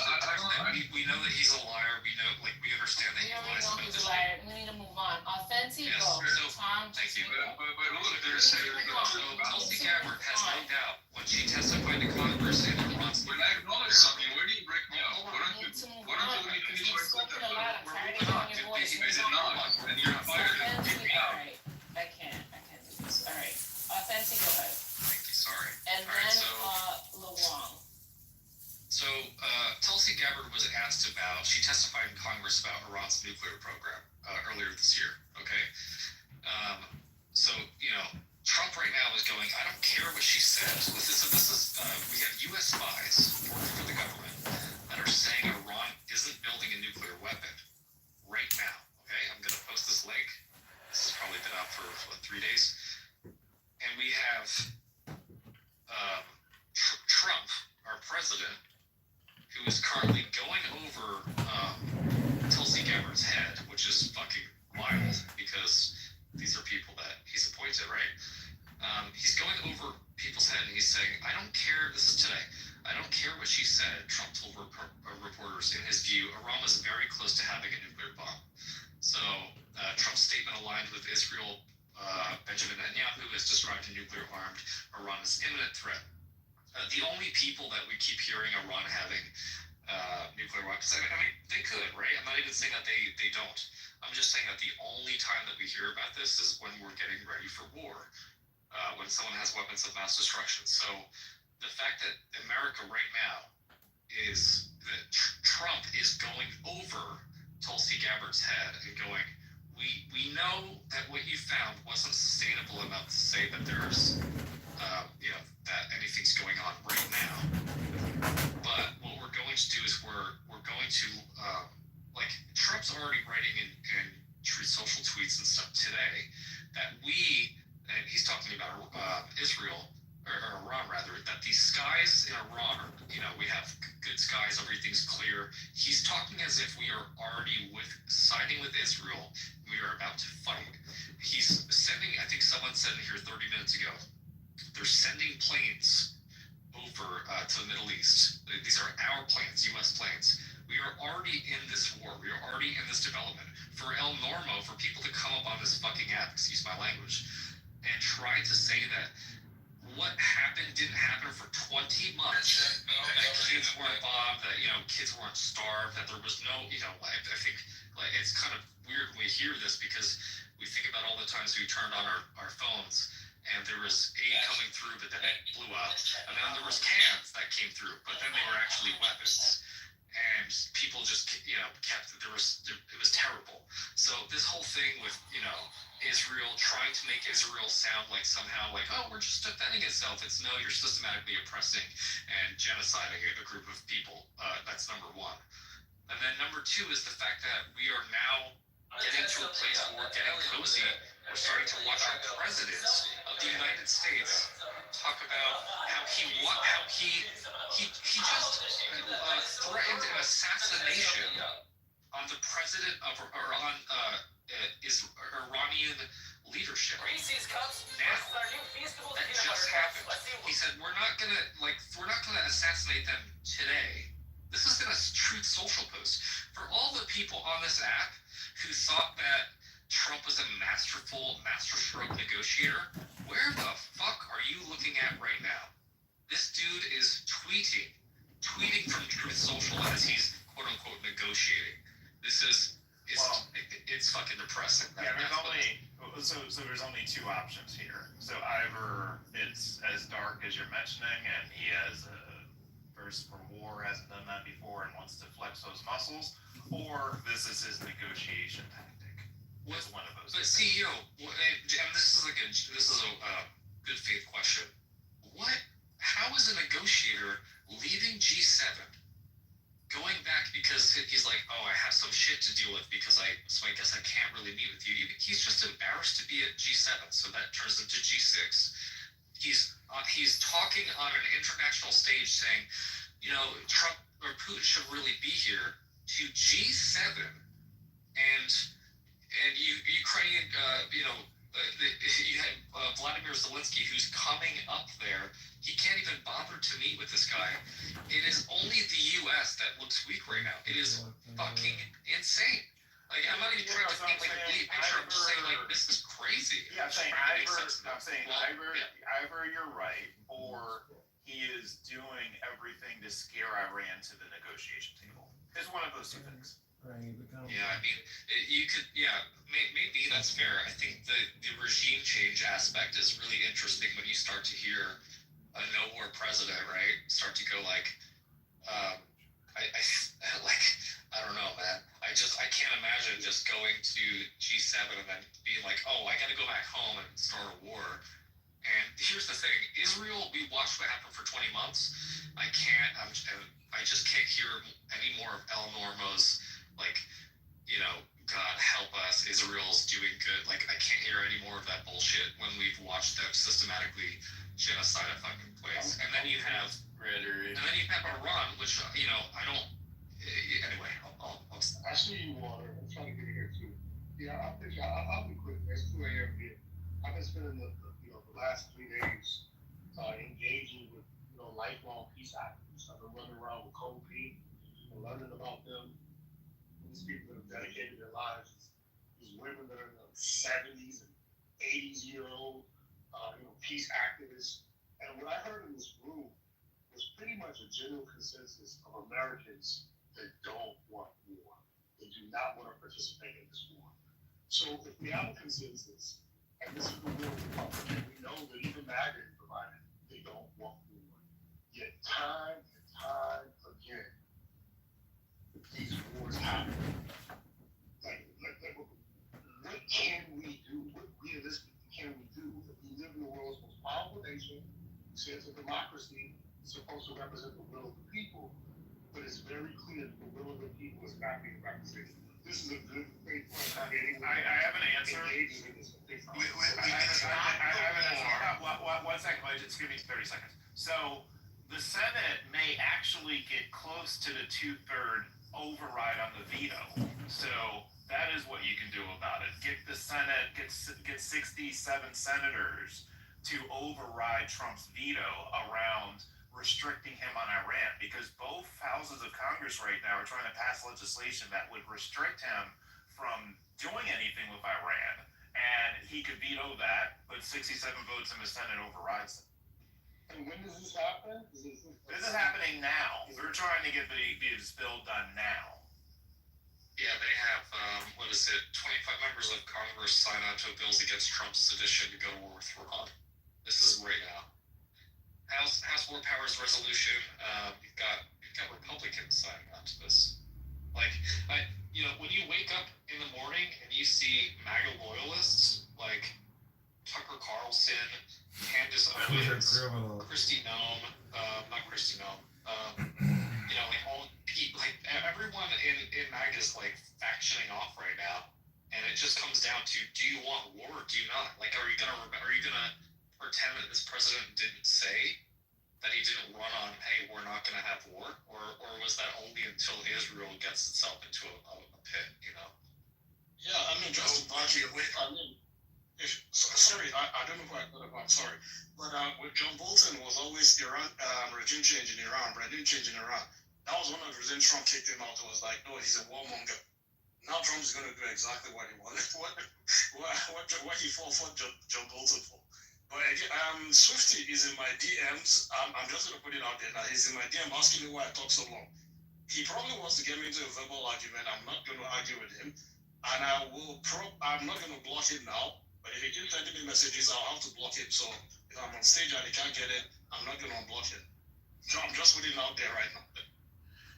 We know that he's a liar. We know, we understand that he lies about this. We need to move on. Authentic, Yes, go. so, Tom, thank you. But look, there's Tulsi Gabbard has no doubt when she testified to Congress in Iran's. when I acknowledge something, where do you break me up? Hold Why on, don't we you need to move why don't on you let me because finish you've my spoken sentence? a lot. I'm tired of hearing your voice. Is it not? And you're fired. Kick me out. Alright, I can't do this. Alright, Authentic, go ahead. Thank you. Sorry. And All right, then, Lewong. So Tulsi Gabbard was asked about. She testified in Congress about Iran's nuclear program earlier this year. Okay. So Trump right now is going. I don't care what she says. This is we have U.S. spies working for the government that are saying Iran isn't building a nuclear weapon right now. Okay, I'm going to post this link. This has probably been out for 3 days, and we have Trump, our president, who is currently going over Tulsi Gabbard's head, which is fucking wild because these are people that he's appointed, right? He's going over people's head and he's saying, I don't care, this is today, I don't care what she said, Trump told reporters. In his view, Iran was very close to having a nuclear bomb. So Trump's statement aligned with Israel Benjamin Netanyahu has described a nuclear-armed Iran as imminent threat. The only people that we keep hearing Iran having nuclear weapons, I mean, they could, right? I'm not even saying that they don't. I'm just saying that the only time that we hear about this is when we're getting ready for war, when someone has weapons of mass destruction. So the fact that America right now is that Trump is going over Tulsi Gabbard's head and going, we know that what you found wasn't sustainable enough to say that there's, that anything's going on right now. But what we're going to do is we're going to, like, Trump's already writing in Truth Social tweets and stuff today that and he's talking about Israel, or Iran rather, that these skies in Iran are, we have good skies, everything's clear. He's talking as if we are already siding with Israel. We are about to fight. He's sending, I think someone said in here 30 minutes ago, they're sending planes over to the Middle East. These are our planes, U.S. planes. We are already in this war. We are already in this development. For El Normo, for people to come up on this fucking app, excuse my language, and try to say that what happened didn't happen for 20 months, that kids weren't bombed, that, kids weren't starved, that there was no, I think, like, it's kind of weird when we hear this because we think about all the times we turned on our phones and there was aid coming through, but then it blew up. And then there was cans that came through, but then they were actually weapons. And people just, kept, it was terrible. So this whole thing with, Israel, trying to make Israel sound like somehow like, oh, we're just defending itself. It's no, you're systematically oppressing and genociding a group of people. That's number one. And then number two is the fact that we are now getting to a place where we're getting cozy. We're starting to watch our president of the United States talk about how he just threatened an assassination on the president of Iranian leadership. Now, that just happened. He said, we're not gonna assassinate them today. This is in a Truth Social post. For all the people on this app who thought that Trump was a masterstroke negotiator, where the fuck are you looking at right now? This dude is tweeting from Truth Social as he's quote unquote negotiating. It's fucking depressing. Yeah, there's only two options here. So either it's as dark as you're mentioning, and he has a thirst for war, hasn't done that before, and wants to flex those muscles, or this is his negotiation tactic. It's one of those. But CEO, and this is a good faith question. How is a negotiator leaving G7, going back because he's like, oh, I have some shit to deal with so I guess I can't really meet with you. He's just embarrassed to be at G7, so that turns into G6. He's talking on an international stage saying, Trump or Putin should really be here, to G7, and Ukrainian, you had Vladimir Zelensky who's coming up there. He can't even bother to meet with this guy. It is only the U.S. that looks weak right now. It is fucking insane. Like, I'm not even trying to paint like a bleak picture. I'm just saying, like, this is crazy. Yeah, I'm saying either you're right, or he is doing everything to scare Iran to the negotiation table. It's one of those two things. Yeah, I mean, maybe that's fair. I think the regime change aspect is really interesting when you start to hear a no-war president, right, start to go like, I don't know, man. I can't imagine just going to G7 and then being like, oh, I got to go back home and start a war. And here's the thing: Israel, we watched what happened for 20 months. I just can't hear any more of El Normo's God help us, Israel's doing good. Like, I can't hear any more of that bullshit when we've watched them systematically genocide a fucking place. And then you have Iran, which I don't. Anyway, I'll I see you, Water. I'm trying to get in here too. Yeah, I'll be quick. It's 2 a.m. here. I've been spending the last 3 days engaging with lifelong peace activists. I've been running around with Cold P and learning about them. These people that have dedicated their lives, these women that are in their 70s and 80-year-old, peace activist. And what I heard in this room was pretty much a general consensus of Americans that don't want war. They do not want to participate in this war. So if we have a consensus, and this is the war Republic, and we know that even MAGA is provided, they don't want war. Yet time and time again, these wars happen. What can we do? What realistically can we do if we live in the world's most powerful nation, says a democracy is supposed to represent the will of the people, but it's very clear that the will of the people is not being represented. This is a good faith point. I have an answer. I have an answer. One second, just give me 30 seconds. So the Senate may actually get close to the 2/3 override on the veto. So that is what you can do about it. Get the Senate, get 67 senators to override Trump's veto around restricting him on Iran, because both houses of Congress right now are trying to pass legislation that would restrict him from doing anything with Iran, and he could veto that, but 67 votes in the Senate overrides it. And when does this happen? This is happening now. They're trying to get this bill done now. Yeah, they have, 25 members of Congress sign on to bills against Trump's sedition to go to war with Iran. This is right now. House War Powers resolution. You've got Republicans signing on to this. Like, when you wake up in the morning and you see MAGA loyalists like Tucker Carlson, Candace Owens, Kristi Noem, not Kristi Noem. Everyone in MAGA is like factioning off right now, and it just comes down to: do you want war or do you not? Like, are you gonna pretend that this president didn't say that he didn't run on, hey, we're not going to have war? Or was that only until Israel gets itself into a pit, Yeah, I mean, just to back you away, sorry, I don't know who I thought about, I'm sorry. But with John Bolton was always Iran, regime change in Iran. That was one of the reasons Trump kicked him out. It was like, no, he's a warmonger. Now Trump's going to do exactly what he wanted, what he fought for John Bolton for. But Swifty is in my DMs. I'm just going to put it out there now. He's in my DM asking me why I talk so long. He probably wants to get me into a verbal argument. I'm not going to argue with him. And I'm not going to block him now. But if he keeps sending me messages, I'll have to block him. So if I'm on stage and he can't get it, I'm not going to unblock him. So I'm just putting it out there right now.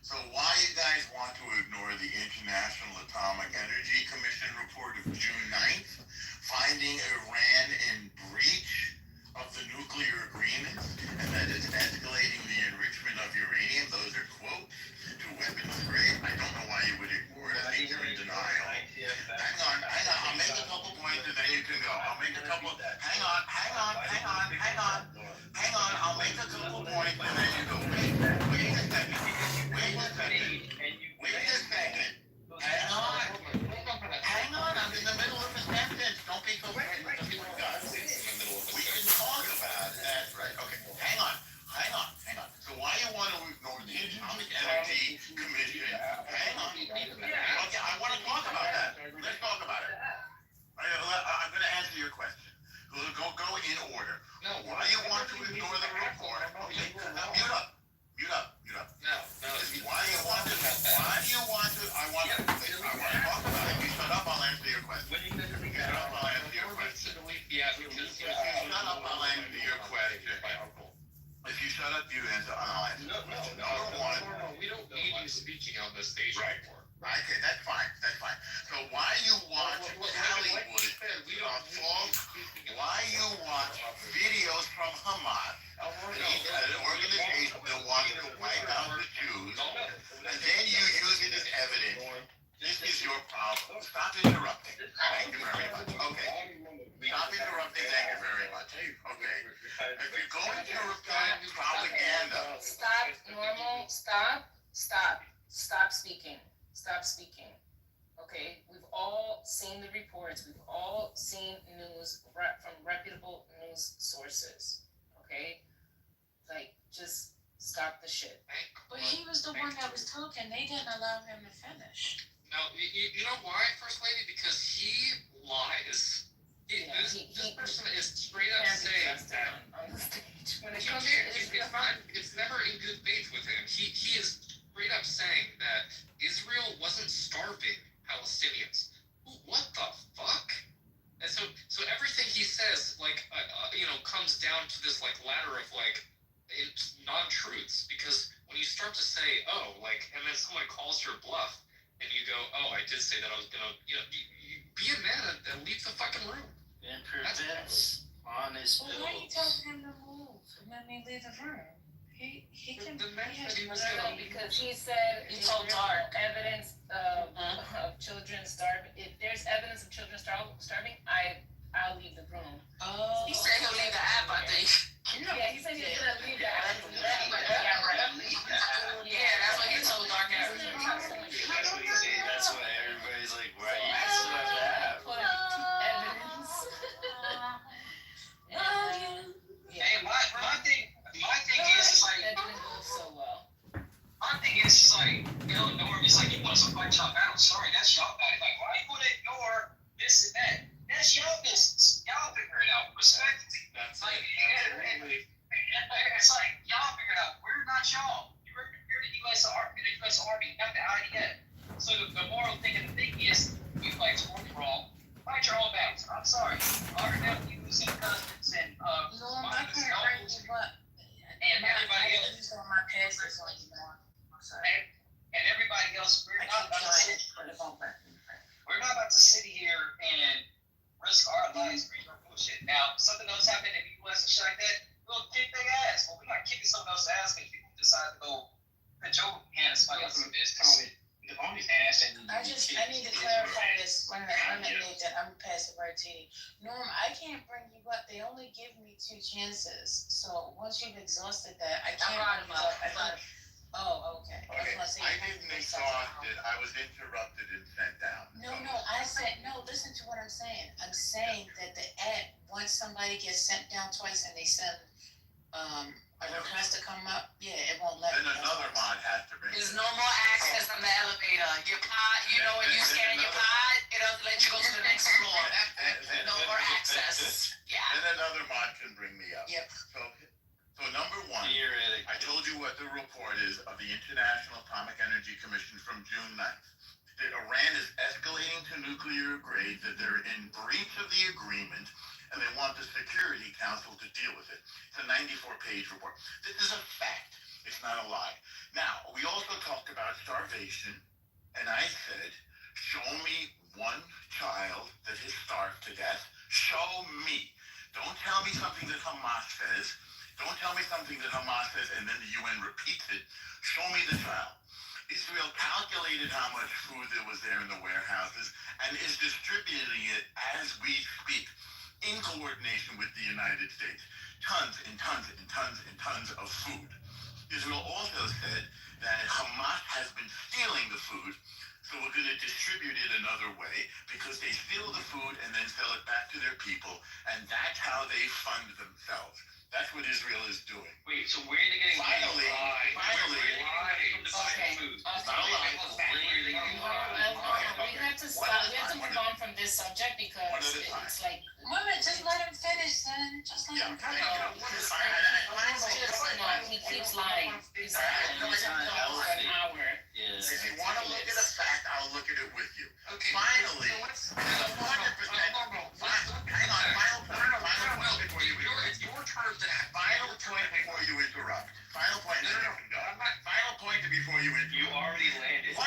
So why you guys want to ignore the International Atomic Energy Commission report of June 9th, finding Iran in breach of the nuclear agreements, and that is escalating the enrichment of uranium? Those are quotes to weapons grade. I don't know why you would ignore it. I think you're in denial. Hang on. I'll make a couple points and then you can go. I'll make a couple. Hang on. I'll make a couple points and then you go. Wait a second. Hang on. I'm in the middle of a sentence. Don't be so quick. We can talk about that. Right. Okay. Hang on. So why you want to ignore the Atomic Energy Commission? Hang on. Okay, I want to talk about that. Let's talk about it. I'm going to answer your question. Go in order. No. Why you want to ignore the report? Okay. Now, mute up. No. Why do you want to? I want to talk about it. You shut up, I'll answer your question. Shut up, I'll answer your question. If you shut up, you answer, I'll answer. Number one. No, we don't need you speaking on the stage anymore. Okay, that's fine. So why you watch Hollywood why you watch videos from Hamas, an organization that wants to wipe out the Jews, and then you use it as evidence? This is your problem. Stop interrupting. Thank you very much. Okay. Stop interrupting. Thank you very much. Okay. If you're going to repeat propaganda. Stop, normal, stop speaking. Okay, we've all seen the reports, we've all seen news from reputable news sources. Okay? Like, just stop the shit. But he was the one that was talking. They didn't allow him to finish. No, you know why, First Lady? Because he lies This person is straight up saying that on the stage when it you comes can't. to It's never in good faith with him. He is straight up saying that Israel wasn't starving Palestinians. What the fuck? And so everything he says, like, comes down to this like ladder of like non-truths. Because when you start to say, oh, like, and then someone calls your bluff, and you go, oh, I did say that I was gonna, you be a man and leave the fucking room. And prevents honest Well, why are you telling him to move? Let me leave the room. He can. The man said he was No, gonna because he said It's so dark. evidence of children starving. If there's evidence of children starving, I'll leave the room. Oh. He said he'll leave the app, I think. Yeah, he said he was gonna leave the app. Yeah, that's what he told Dark Average. That's why everybody's like, why are you still have that? Evidence. Hey, my thing is like, That didn't go so well. my thing is like, Norm, it's like you want to fight y'all battle. Sorry, that's y'all battle. Like, why you want to ignore this and that? That's y'all business. Y'all figure it out. Respectfully. That's Like, absolutely. it's like y'all figure it out. We're not y'all. You're the U.S. Army. The U.S. Army. Not the IDF. So the moral thing of the thing is, you fight wrong. Fight your own battles. I'm sorry. Our nephews and cousins and No, I can't bring you up. and everybody else. He's on my passes on you more. And everybody else, we're not about to sit. We're not about to sit here and risk our lives for your bullshit. Now, something else happened in the U.S. and shit like that, we'll kick their ass. Well, we're not kicking someone else's ass because people decide to go put your hand in somebody else's business. The only ass and I need to clarify this. Wait a minute, Nathan. I'm gonna pass it right to you. Norm, I can't bring you up. They only give me 2 chances. So once you've exhausted that, I can't bring you up. Oh, okay. Okay, I was gonna say, I didn't thought that I was interrupted and sent down. No, I said, no, listen to what I'm saying. I'm saying that the ad, once somebody gets sent down twice and they send, a request to come up, yeah, it won't let. Then another mod has to bring. There's no more access on the elevator. Your pod, when you scan your pod, it'll let you go to the next floor. No more access. Yeah. Then another mod can bring me up. Yep. So number one, I told you what the report is of the International Atomic Energy Commission from June 9th. That Iran is escalating to nuclear grade, that they're in breach of the agreement, and they want the Security Council to deal with it. It's a 94-page report. This is a fact. It's not a lie. Now, we also talked about starvation, and I said, show me one child that has starved to death. Show me. Don't tell me something that Hamas says. Don't tell me something that Hamas says and then the UN repeats it. Show me the child. Israel calculated how much food there was there in the warehouses and is distributing it as we speak in coordination with the United States. Tons and tons and tons and tons of food. Israel also said that Hamas has been stealing the food, so we're going to distribute it another way because they steal the food and then sell it back to their people, and that's how they fund themselves. That's what Israel is doing. Wait, so where are they getting Finally, We have to stop. We have to move on from this subject because it's like. Women, just let him finish, son. Just let him finish. He keeps lying. He's lying. He's for an hour. If you want to look at a fact, I'll look at it with you. Okay. Finally, 100%. Hang on, final point before you interrupt. It's your turn to act. Final point before you interrupt. Final point. Final point before you interrupt. You already landed. 100.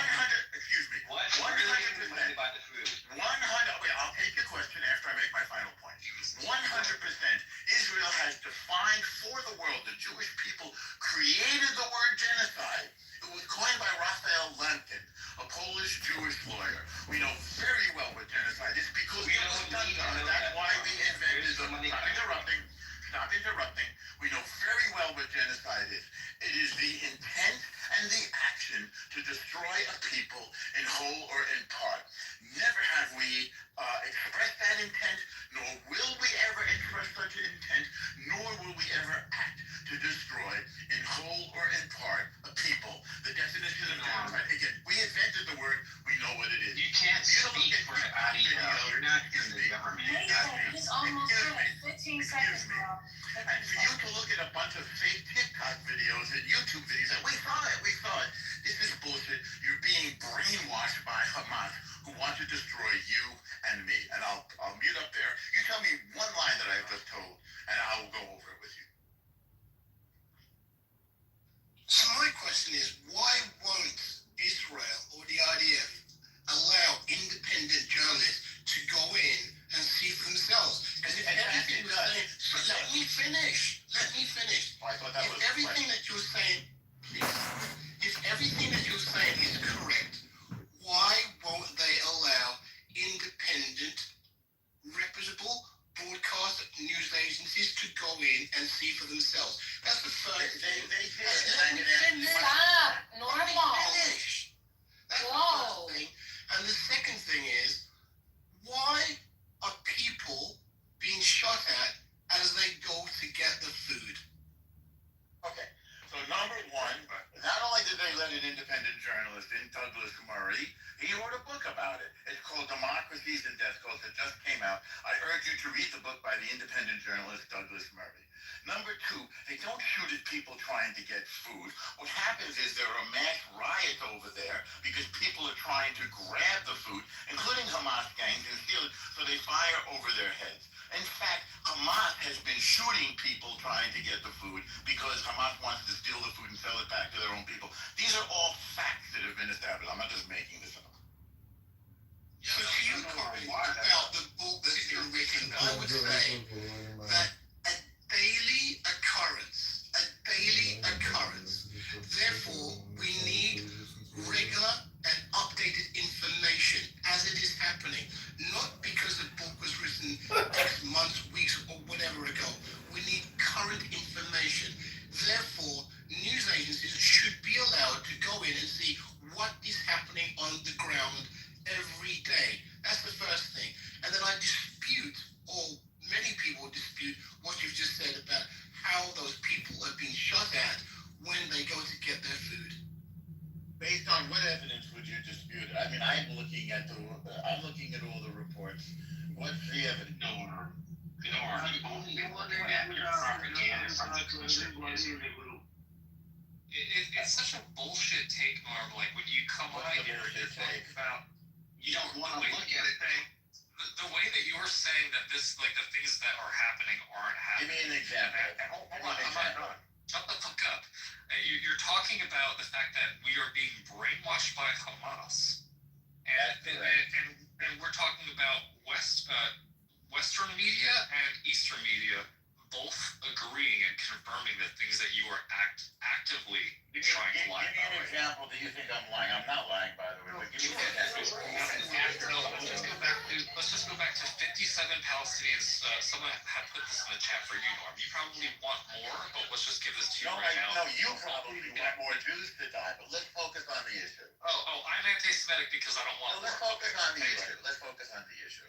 Excuse me. What? 100%. About the food. 100. Wait, I'll take your question after I make my final point. 100%. Israel has defined for the world, the Jewish people created the word genocide. It was coined by Raphael Lemkin, a Polish Jewish lawyer. We know very well what genocide is because it was done. That's why we invented the. Stop interrupting. We know very well what genocide is. It is the intent and the action to destroy a people in whole or in part. Never have we expressed that intent, nor will we ever express such an intent, nor will we ever act to destroy in whole or in part a people. The definition of genocide, again, we invented the word, we know what it is. You can't speak for an audio. You're not in the government. videos and YouTube videos, and we saw it. This is bullshit. You're being brainwashed by Hamas, who want to destroy you and me. And I'll mute up there. You tell me one line that I've just told, and I'll go over it with you. So my question is, why won't Israel or the IDF allow independent journalists to go in and see for themselves? Because if everything was saying, let me finish. Oh, I thought that was If everything that you're saying, please, if everything that you're saying is correct, why won't they allow independent, reputable broadcast news agencies to go in and see for themselves? That's the first thing. They did. Let me finish. Stop, Let me normal. finish. That's the Whoa. first thing. And the second thing is, why are people being shot at as they go to get the food? Okay, so number one, not only did they let an independent journalist in, Douglas Murray, he wrote a book about it. It's called Democracies and Death Cults. It just came out. I urge you to read the book by the independent journalist Douglas Murray. Number two, they don't shoot at people trying to get food. What happens is there are mass riots over there because people are trying to grab the food, including Hamas gangs, and steal it, so they fire over their heads. In fact, Hamas has been shooting people trying to get the food because Hamas wants to steal the food and sell it back to their own people. These are all facts that have been established. I'm not just making this up. So to you, Corey, about the book that's been written, I would say that a daily occurrence. Therefore, we need regular and updated information as it is happening. Not because the book was written X months, weeks, or whatever ago. We need current information. Therefore, news agencies should be allowed to go in and see what is happening on the ground every day. That's the first thing. And then I dispute, or many people dispute, what you've just said about how those people are being shot at when they go to get their food. Based on what evidence would you dispute it? I mean, I'm looking at all the reports. What's the evidence? The only propaganda from the country is it's such a bullshit take, Norm. Like when you come on here, you're talking about You don't want to look at it. the way that you're saying that this, like the things that are happening aren't Give happening. me an example. Hold on, I'm not done. Shut the fuck up. You're talking about the fact that we are being brainwashed by Hamas, and we're talking about Western media and Eastern media both agreeing and confirming the things that you are actively trying to lie Give me an about. example that you think I'm lying. I'm not lying, by the way, but give me an example. Let's just go back to 57 Palestinians. Someone had put this in the chat for you, Norm. You probably want more, but let's just give this to you right now. No, you probably want more Jews to die, but let's focus on the issue. Oh, I'm anti-Semitic because I don't want. Let's focus on the issue.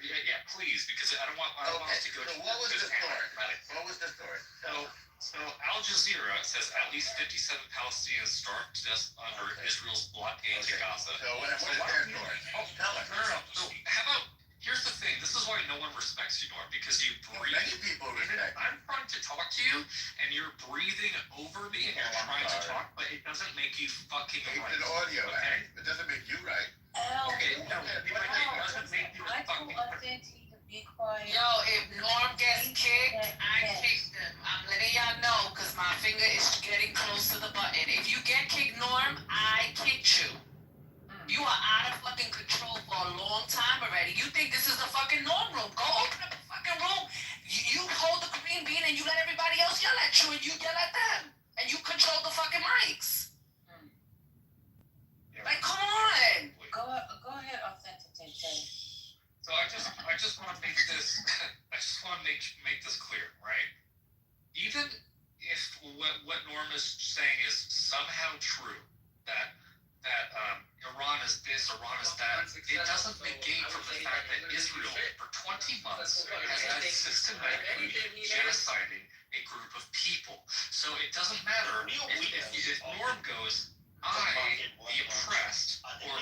Yeah, please, because I don't want us to go to what was the story? anti-Semitic. What was the story? So Al Jazeera says at least 57 Palestinians starved to death under Israel's blockade to Gaza. So what is their story? Tell us. No. So how about, here's the thing, this is why no one respects you, Norm, because you breathe. Many people respect me. I'm trying to talk to you, and you're breathing over me, and you're trying to talk, but it doesn't make you fucking It's right. an audio, okay? It doesn't make you right. Okay, no, it doesn't make you I fucking told right. Authentic to be quiet. Yo, if Norm gets kicked, I kicked him. I'm letting y'all know, cause my finger is getting close to the button. If you get kicked, Norm, I kicked you. You are out of fucking control for a long time already. You think this is the fucking Norm room? Go open up a fucking room. You hold the green bean and you let everybody else yell at you and you yell at them. And you control the fucking mics. Like, come on. Go ahead, Authentic. So I just want to make this make this clear, right? Even if what Norm is saying is somehow true, that Iran is this, Iran is that, it doesn't negate from the fact that Israel for 20 months has been systematically genociding a group of people. So it doesn't matter if Norm goes, the oppressed, or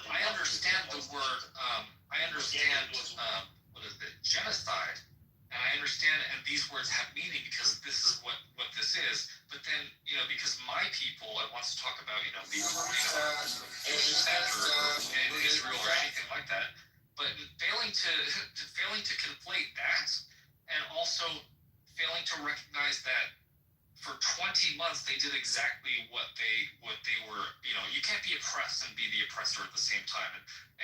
I understand the word, what is it, genocide, and I understand, and these words have meaning because this is what this is, but then, my people and wants to talk about, being in Israel or anything like that, but failing to conflate that, and also failing to recognize that for 20 months they did exactly what they were. You can't be oppressed and be the oppressor at the same time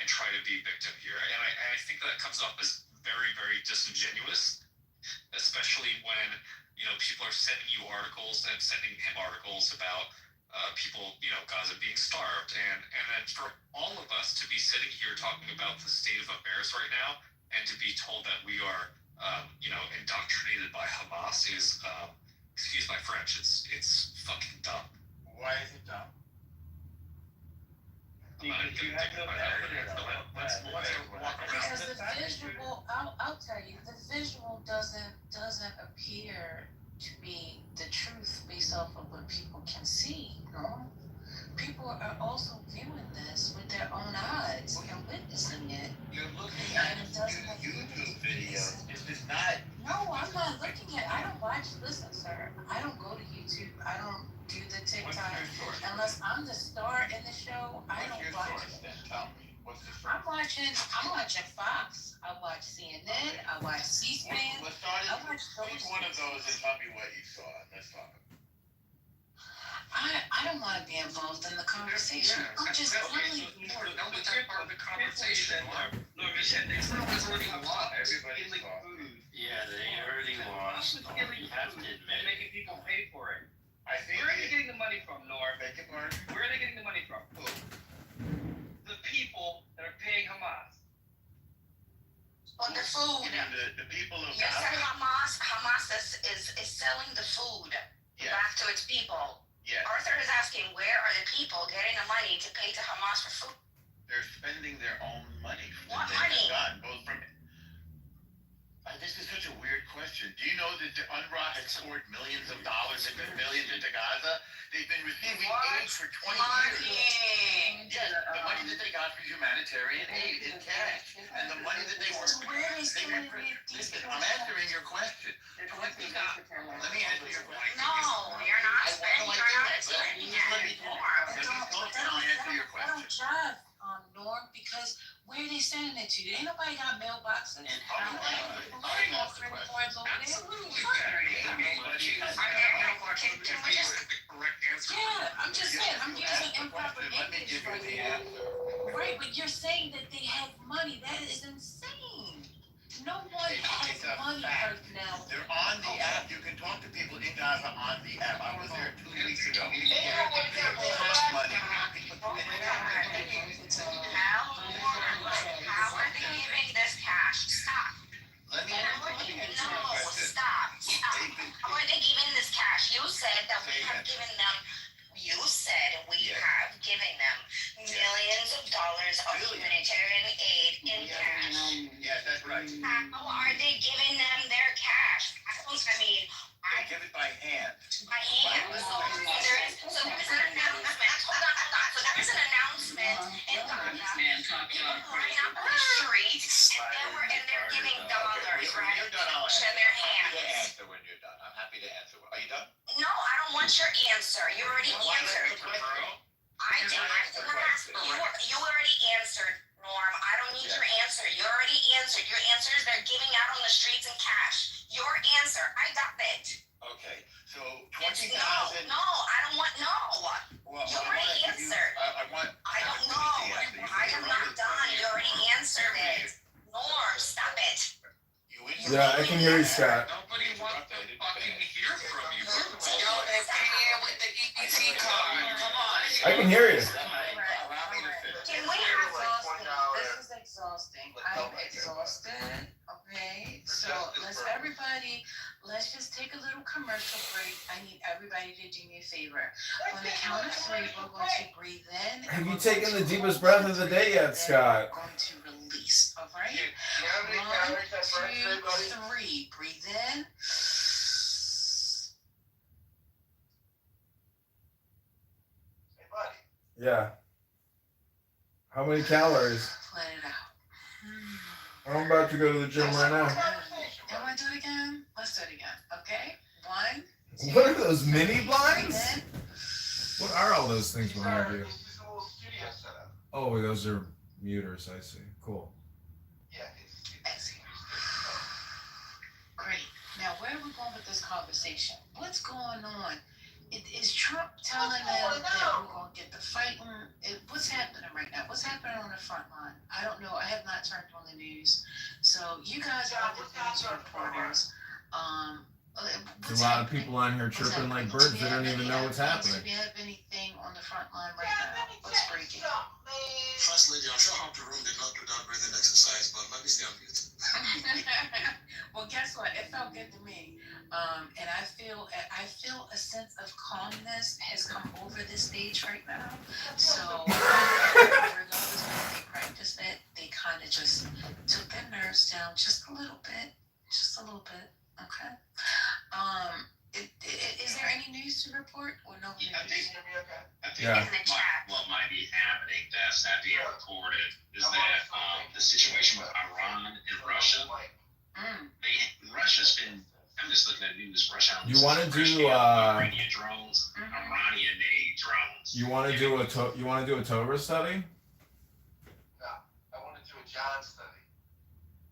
and try to be victim here. And I think that comes off as very, very disingenuous, especially when people are sending you articles and sending him articles about people, Gaza being starved, and then for all of us to be sitting here talking about the state of affairs right now and to be told that we are indoctrinated by Hamas is excuse my French, it's fucking dumb. Why is it dumb? Because the visual, I'll tell you, the visual doesn't appear to be the truth based off of what people can see. People are also viewing this with their own eyes and witnessing it. You're looking at YouTube videos. This is not. No, I'm not looking at. I don't watch. Listen, sir. I don't go to YouTube. I don't do the TikTok unless I'm the star in the show. I don't watch it. Then tell me. What's the source? I'm watching Fox. I watch CNN. I watch C-SPAN. Let's start each one of those and tell me what you saw. Let's talk. I don't want to be involved in the conversation. I'm just telling you. No, but that's part of the conversation. Look, you said there's no already lost. Everybody's food. Yeah, they already lost. You have to admit. And making people pay for it. I think. Where are they getting the money from, Norm? Beg your pardon? Where are they getting the money from? Who? The people that are paying Hamas. On the food. The people of Yes, Gaza. Hamas is selling the food back to its people. Yes. Arthur is asking, where are the people getting the money to pay to Hamas for food? They're spending their own money. What that money? they've gotten, both from. This is such a weird question. Do you know that the UNRWA has poured millions of dollars into Gaza? They've been receiving aid for 20 years. Yes, the money that they got for humanitarian aid in cash, and the money that they worked. Listen, I'm answering your question. Let me answer your question. No, you're not spending. You're not spending Let me talk. Let me talk, and I'll answer your I don't question. jive, Norm, because where are they sending it to? Ain't nobody got mailboxes. Yeah, I'm just saying, I'm using improper English right now. Right, but you're saying that they have money. That is insane. No one has money right now. They're on the app. You can talk to people in Gaza on the app. I was there 2 weeks ago. People have money. How are they giving this cash? Stop. Let me answer your No, question. stop. How are they giving this cash? You said that we have given them. You said we have given them millions of dollars of humanitarian aid in cash. Yes, that's right. How are they giving them their cash? They give it by hand. By hand. So there's an announcement. Hold on. So there is an announcement in Gaza. People running up the street and they're giving dollars, right? When you're done, I'll To answer. their I'm happy to hands. answer when you're done. I'm happy to answer. Are you done? No, I don't want your answer. You already answered. I did not. You already answered, Norm. I don't need your answer. You already answered. Your answer is they're giving out on the streets in cash. Your answer. I got it. Okay. So It's 20,000. no. I don't want no. Well, You already answered. I don't know. I am not done. You already answered it. Norm, stop it. Yeah, I can hear you, Scott. Nobody wants to fucking hear from you. Yo, they're paying with the EBT card. Come on. I can hear you. Can we have This is exhausting. I'm exhausted. Okay, so let's just take a little commercial break. I need everybody to do me a favor. On the count of 3, we're going to breathe in. Have you taken the deepest breath of the day yet, Scott? We're going to release. All right. 1, 2, 3. Breathe in. Yeah. How many calories? Let it out. I'm about to go to the gym right now. You want to do it again? Let's do it again. Okay. 1, 2. What are those mini blinds? Breathe in. What are all those things behind you? It's just a little studio setup. Oh, those are muters. I see. Cool. Yeah, it's Great. Now, where are we going with this conversation? What's going on? Is Trump telling them that we're going to get the fight on? What's happening right now? What's happening on the front line? I don't know. I have not turned on the news. So you guys are the news reporters. There's a lot of people on here chirping like birds that don't even know what's happening. Do we have anything on the front line right now? What's breaking? First lady, I'm sure half the room did not do that breathing exercise, but let me stay on mute. Well, guess what? It felt good to me, and I feel a sense of calmness has come over this stage right now. So regardless of they practiced it, they kind of just took their nerves down just a little bit. Okay. Is there any news to report or no news? I think what might be happening that's not being reported is that the situation with Iran and Russia. Russia's been. I'm just looking at news. Russia. You want to do Iranian drones, Iranian-made drones. You want to do a Kitover study? No, I want to do a John study.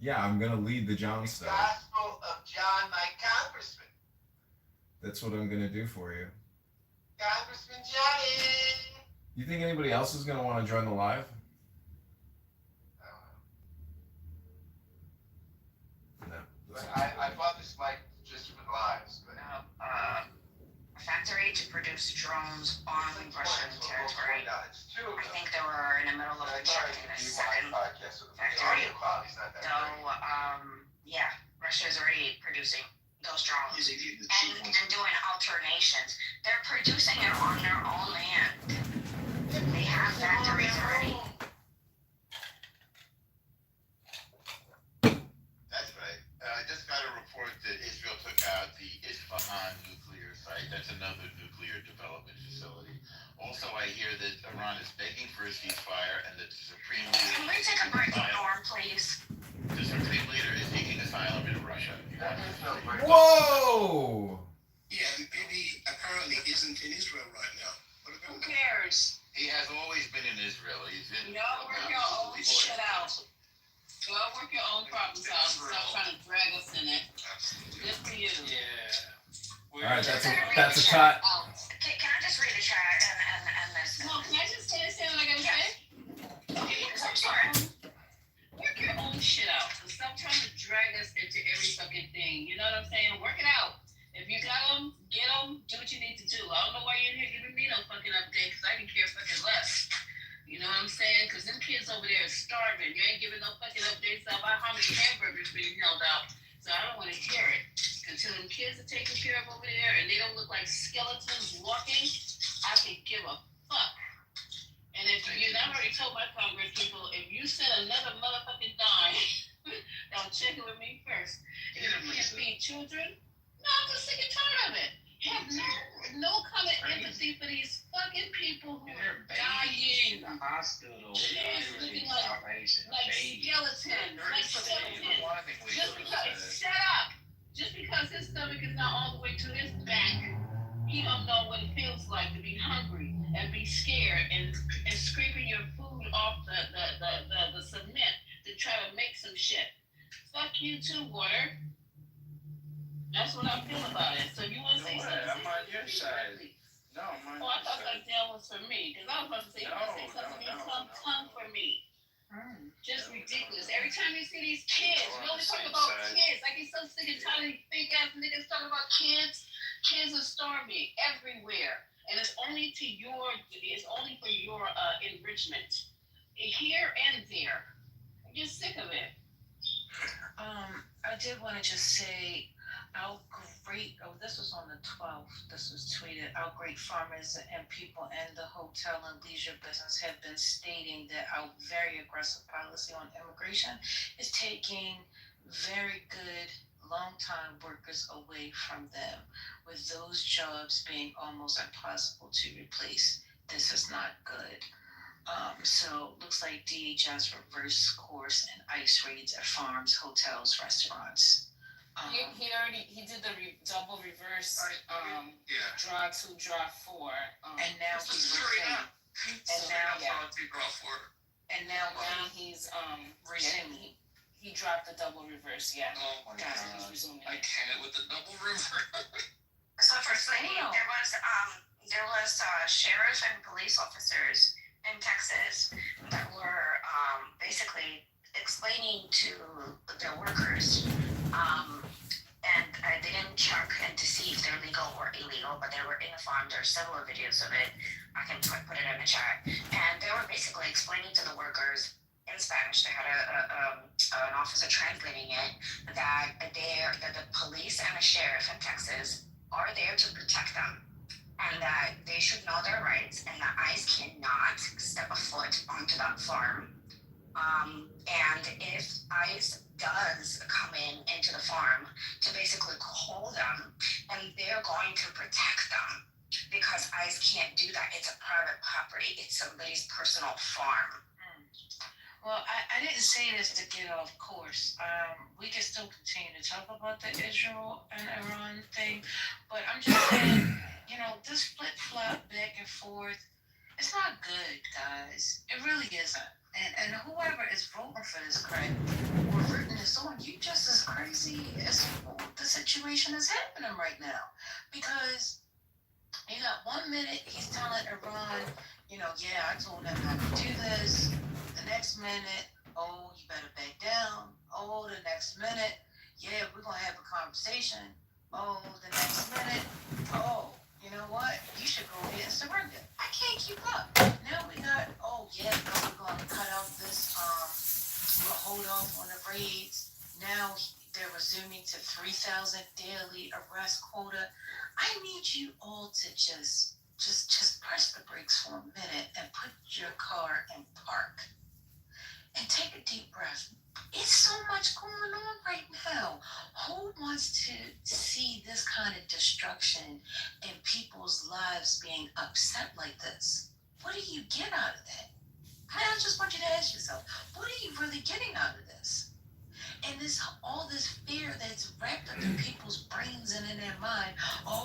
Yeah, I'm gonna lead the John study. Gospel of John, my congressman. That's what I'm gonna do for you. Congressman Johnny. You think anybody else is gonna want to join the live? I bought this mic just for the lives, but factory to produce drones on Russian territory. I think they were in the middle of constructing a second factory. So, yeah, Russia's already producing those drones and doing alternations. They're producing it on their own land. They have factories already. That's right. I just got a report that Israel took out the Isfahan nuclear site. That's another nuclear development facility. Also, I hear that Iran is begging for a ceasefire and that the Supreme Leader... Can we take a break from Norm, please? The Supreme Leader is seeking asylum in Russia. Whoa! Yeah, and Bibi apparently isn't in Israel right now. Who cares? He has always been in Israel. He's in... Y'all work your own shit out. Y'all work your own problems out. Stop trying to drag us in it. Good for you. Yeah. All right, that's a cut. Can I just read the chat and this? No, can I just say what I gotta say? Okay, I'm sorry. Work your own shit out. So stop trying to drag us into every fucking thing. You know what I'm saying? Work it out. If you got them, get them. Do what you need to do. I don't know why you're in here giving me no fucking update because I can care fucking less. You know what I'm saying? Because them kids over there are starving. You ain't giving no fucking updates about how many hamburgers being held out. So I don't want to hear it. Until them kids are taken care of over there and they don't look like skeletons walking, I can give a fuck. And if you, I've already told my Congress people, if you send another motherfucking dime, don't check it with me first. If you can't feed children, no, I'm just sick and tired of it. Have no kind of empathy for these fucking people who are dying. In the hospital. Kids looking like skeletons. Shut up. Just because his stomach is not all the way to his back, he don't know what it feels like to be hungry and be scared and scraping your food off the cement to try to make some shit. Fuck you too, water. That's what I feel about it. So you want to say something? I'm on your side. No, I'm on your I thought side. that deal was for me. Because I was about to say, you want to say something, come for me. Just ridiculous. Every time you see these kids, we only talk about kids. Like he's so sick and tired of these fake ass niggas talking about kids. Kids are starving everywhere. And it's only for your enrichment. Here and there. I get sick of it. I did want to just say this was on the 12th, this was tweeted, our great farmers and people in the hotel and leisure business have been stating that our very aggressive policy on immigration is taking very good long-time workers away from them, with those jobs being almost impossible to replace. This is not good. So looks like DHS reverse course and ICE raids at farms, hotels, restaurants. He did the double reverse, Yeah. draw 2, draw 4, And now This he's is straight up. And now, Draw 2, draw 4. and now he's resuming. he dropped the double reverse. Yeah. Oh my Yeah, god. he's resuming. I can't with the double reverse. So for explaining, there was sheriff and police officers in Texas that were basically explaining to their workers, and they didn't check and to see if they're legal or illegal, but they were in the farm. There's several videos of it. I can put it in the chat, and they were basically explaining to the workers in Spanish. They had an officer translating it that the police and the sheriff in Texas are there to protect them, and that they should know their rights, and that ICE cannot step a foot onto that farm. And if ICE does come into the farm to basically call them, and they're going to protect them because ICE can't do that. It's a private property. It's somebody's personal farm. Well, I didn't say this to get off course. We can still continue to talk about the Israel and Iran thing, but I'm just saying, this flip-flop back and forth, it's not good, guys. It really isn't. And whoever is voting for this crap or rooting this on, you just as crazy as the situation is happening right now. Because you got 1 minute he's telling Iran, I told them not to do this. The next minute, oh, you better back down. Oh, the next minute, yeah, we're going to have a conversation. Oh, the next minute, oh, you know what? You should go ahead and surrender. I can't keep up. Now we got, we're going to cut out this, we'll hold off on the raids. Now they're resuming to 3,000 daily arrest quota. I need you all to just press the brakes for a minute and put your car in park. And take a deep breath. It's so much going on right now. Who wants to see this kind of destruction and people's lives being upset like this? What do you get out of that? I just want you to ask yourself, what are you really getting out of this? And all this fear that's wrapped up in people's brains and in their mind,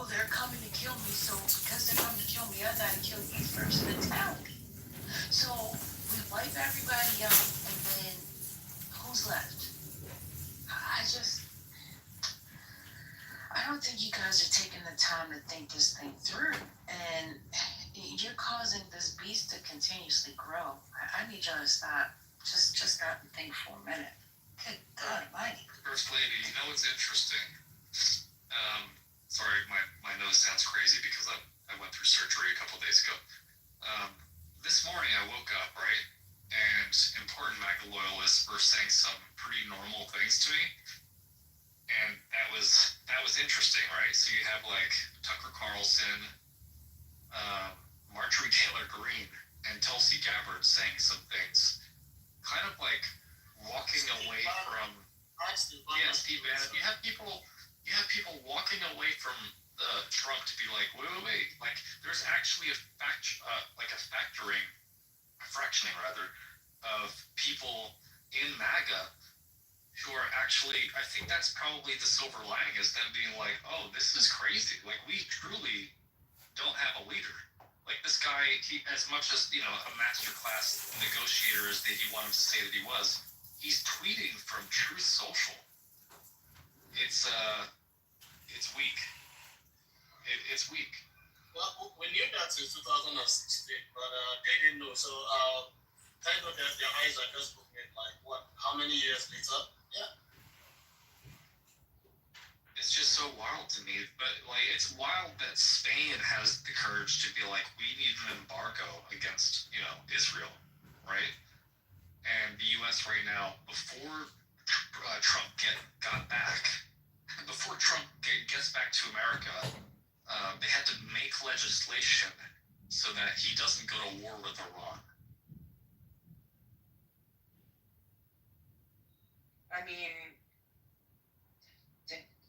they're coming to kill me, so because they're coming to kill me, I gotta kill you first mentality. So we wipe everybody out, and then who's left? I don't think you guys are taking the time to think this thing through, and you're causing this beast to continuously grow. I need y'all to stop. Just stop and think for a minute. Good God Almighty. First Lady, what's interesting? Sorry, my nose sounds crazy because I went through surgery a couple days ago. This morning I woke up, right? And important MAGA loyalists were saying some pretty normal things to me. And that was interesting, right? So you have like Tucker Carlson, Marjorie Taylor Greene, and Tulsi Gabbard saying some things kind of like walking away from Steve Bannon. You have people walking away from the Trump to be like, wait, like there's actually a fractioning of people in MAGA who are actually, I think that's probably the silver lining, is them being like, oh, this is crazy. Like, we truly don't have a leader. Like, this guy, he, as much as, a masterclass negotiator as he wanted to say that he was, he's tweeting from Truth Social. It's weak. It's weak. Well, we knew that since 2016, but they didn't know. So thank God that their eyes are just open. Like what? How many years later? Yeah. It's just so wild to me. But like, it's wild that Spain has the courage to be like, we need an embargo against Israel, right? And the U.S. right now, before Trump got back, before Trump gets back to America, they had to make legislation so that he doesn't go to war with Iran. I mean,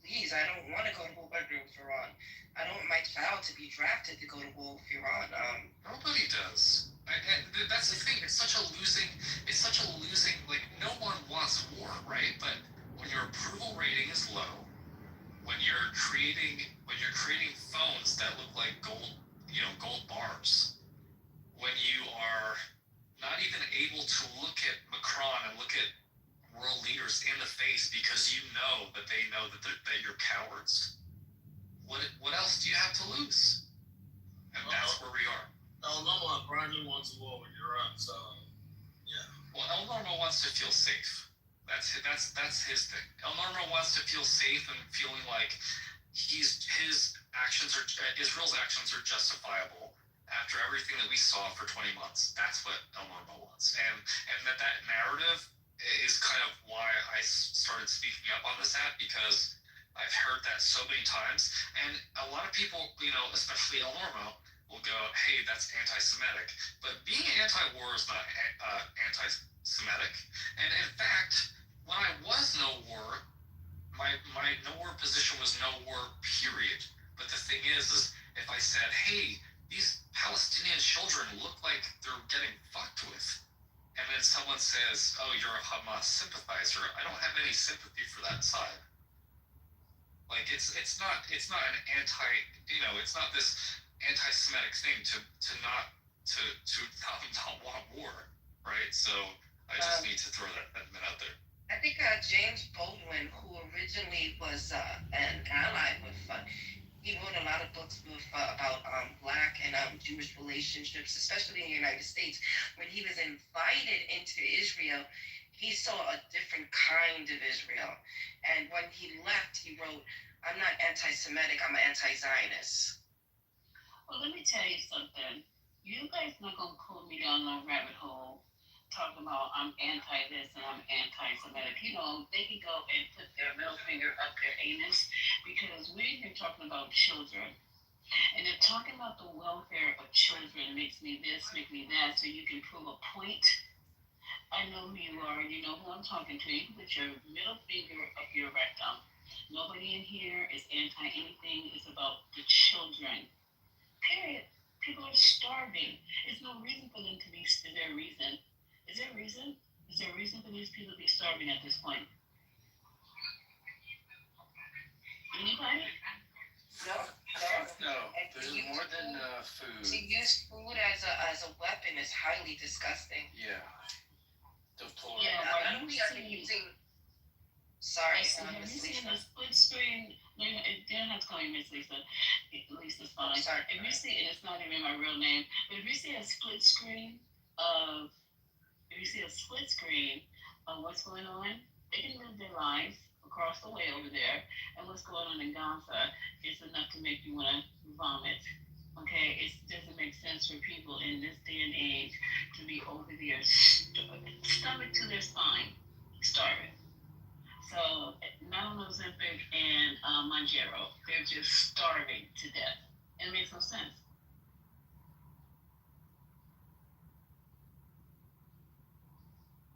please, I don't want to go to war with Iran. I don't want my child to be drafted to go to war with Iran. Nobody does. And that's the thing. It's such a losing. Like, no one wants war, right? But when your approval rating is low, when you're creating phones that look like gold bars, when you are not even able to look at Macron and look at world leaders in the face because you know that they know that you're cowards. What else do you have to lose? And that's where we are. El Normo apparently wants to war with Iran, so yeah. Well, El Normo wants to feel safe. That's his thing. El Normo wants to feel safe and feeling like Israel's actions are justifiable after everything that we saw for 20 months. That's what El Normo wants, and that narrative is kind of why I started speaking up on this app, because I've heard that so many times, and a lot of people, especially El Normo, will go, "Hey, that's anti-Semitic," but being anti-war is not anti-Semitic. And in fact, when I was no war, my no war position was no war, period. But the thing is if I said, "Hey, these Palestinian children look like they're getting fucked with," and then someone says, "Oh, you're a Hamas sympathizer," I don't have any sympathy for that side. Like it's not an it's not this anti-Semitic thing to not want war, right? So I just need to throw that out there. I think James Baldwin, who originally was an ally with, he wrote a lot of books about Black and Jewish relationships, especially in the United States. When he was invited into Israel, he saw a different kind of Israel. And when he left, he wrote, "I'm not anti-Semitic, I'm anti-Zionist." Well, let me tell you something. You guys not gonna pull me down no rabbit hole talking about I'm anti this and I'm anti-Semitic. They can go and put their middle finger up their anus, because we're here talking about children. And they're talking about the welfare of children makes me this, make me that, so you can prove a point. I know who you are, and you know who I'm talking to. You can put your middle finger up your rectum. Nobody in here is anti anything. It's about the children. Period. People are starving. There's no reason for them to be. Is there a reason? Is there a reason? Is there a reason for these people to be starving at this point? Anybody? No. There's more than food. To use food as a weapon is highly disgusting. Yeah. Deplorable. Yeah, I don't think I'm using. Sorry, have you seen the split screen? No, you don't have to call me Miss Lisa. Lisa's fine. Sorry. If you see, and it's not even my real name, but if you see a split screen of what's going on, they can live their lives across the way over there, and what's going on in Gaza is enough to make you want to vomit. Okay, it doesn't make sense for people in this day and age to be over there, stomach to their spine, starving. So not on Ozempic and Mounjaro, they're just starving to death. It makes no sense.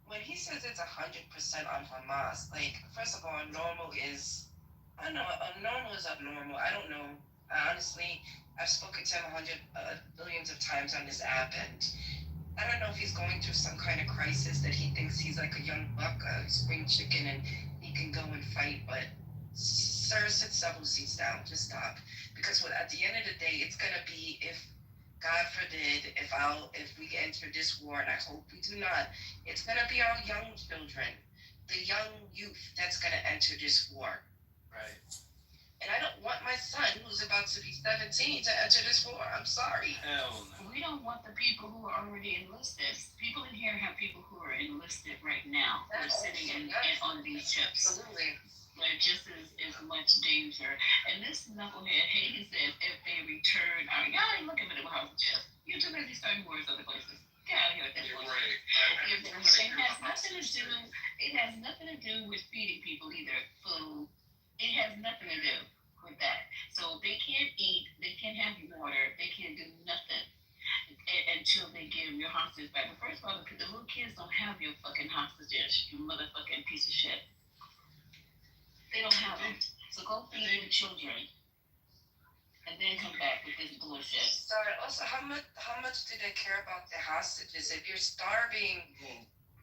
When he says it's 100% on Hamas, first of all, abnormal is abnormal. I don't know. Honestly, I've spoken to him billions of times on this app, and I don't know if he's going through some kind of crisis that he thinks he's like a young buck, a spring chicken, and he can go and fight. But sir, sit several seats down. Just stop. Because at the end of the day, it's gonna be, if God forbid, if we enter this war, and I hope we do not, it's gonna be our young children, the young youth that's gonna enter this war. Right. And I don't want my son, who's about to be 17, to enter this war. I'm sorry. Hell no. We don't want the people who are already enlisted. People in here have people who are enlisted right now. They're sitting on these ships. Absolutely. Like just as much danger. And this knucklehead Hagen says if they return, y'all ain't looking at the hostages. You're too busy starting wars other places. Get out of here with that. You're right. It has nothing to do with feeding people either. Food. It has nothing to do with that. So they can't eat, they can't have water, they can't do nothing until they give your hostages back. But first of all, the little kids don't have your fucking hostages, you motherfucking piece of shit. They don't have them. So go feed your children. And then come back with this bullshit. Sorry, also, how much do they care about the hostages? If you're starving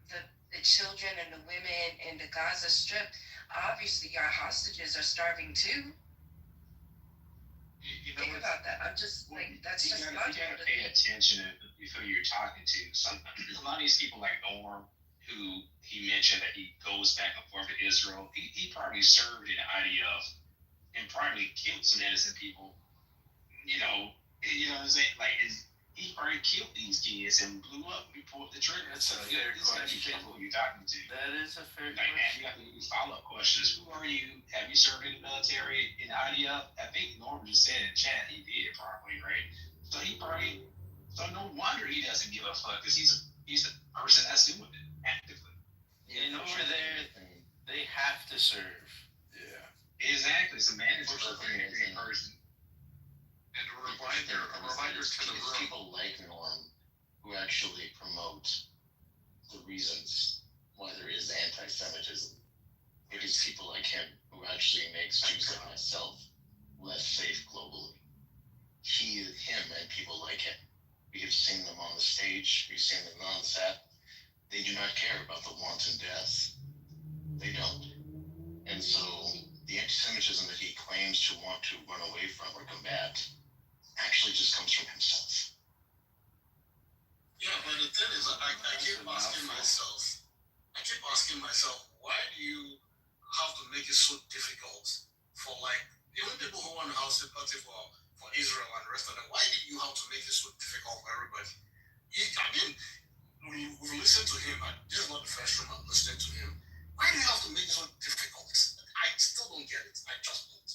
the children and the women in the Gaza Strip, obviously our hostages are starving too. Think about that. I'm just like, that's you just gotta, you gotta pay attention to who you're talking to. A lot of these people like Norm, who he mentioned that he goes back and forth to Israel, he probably served in IDF and probably killed some innocent people. You know what I'm saying? Like, he probably killed these kids and blew up. We pulled the trigger. That's a fair question. Be careful who you're talking to. That is a fair question. You got these follow-up questions. Who are you? Have you served in the military in IDF? I think Norm just said in chat he did probably, right? So so no wonder he doesn't give a fuck, because he's a person that's doing it actively. And over there, they have to serve. Yeah. Exactly. It's a mandatory person. And a reminder to the room. People like Norm who actually promote the reasons why there is anti-Semitism. It is people like him who actually makes Jews like myself less safe globally. Him and people like him. We have seen them on the stage. We've seen them on set. They do not care about the wanton death. They don't. And so the anti-Semitism that he claims to want to run away from or combat actually just comes from himself. Yeah, but the thing is, I keep asking myself, why do you have to make it so difficult for, like, the only people who want to have sympathy for Israel and the rest of them, why do you have to make it so difficult for everybody? We've listened to him, and this is not the first time I'm listening to him. Why do you have to make it so difficult? I still don't get it. I just don't.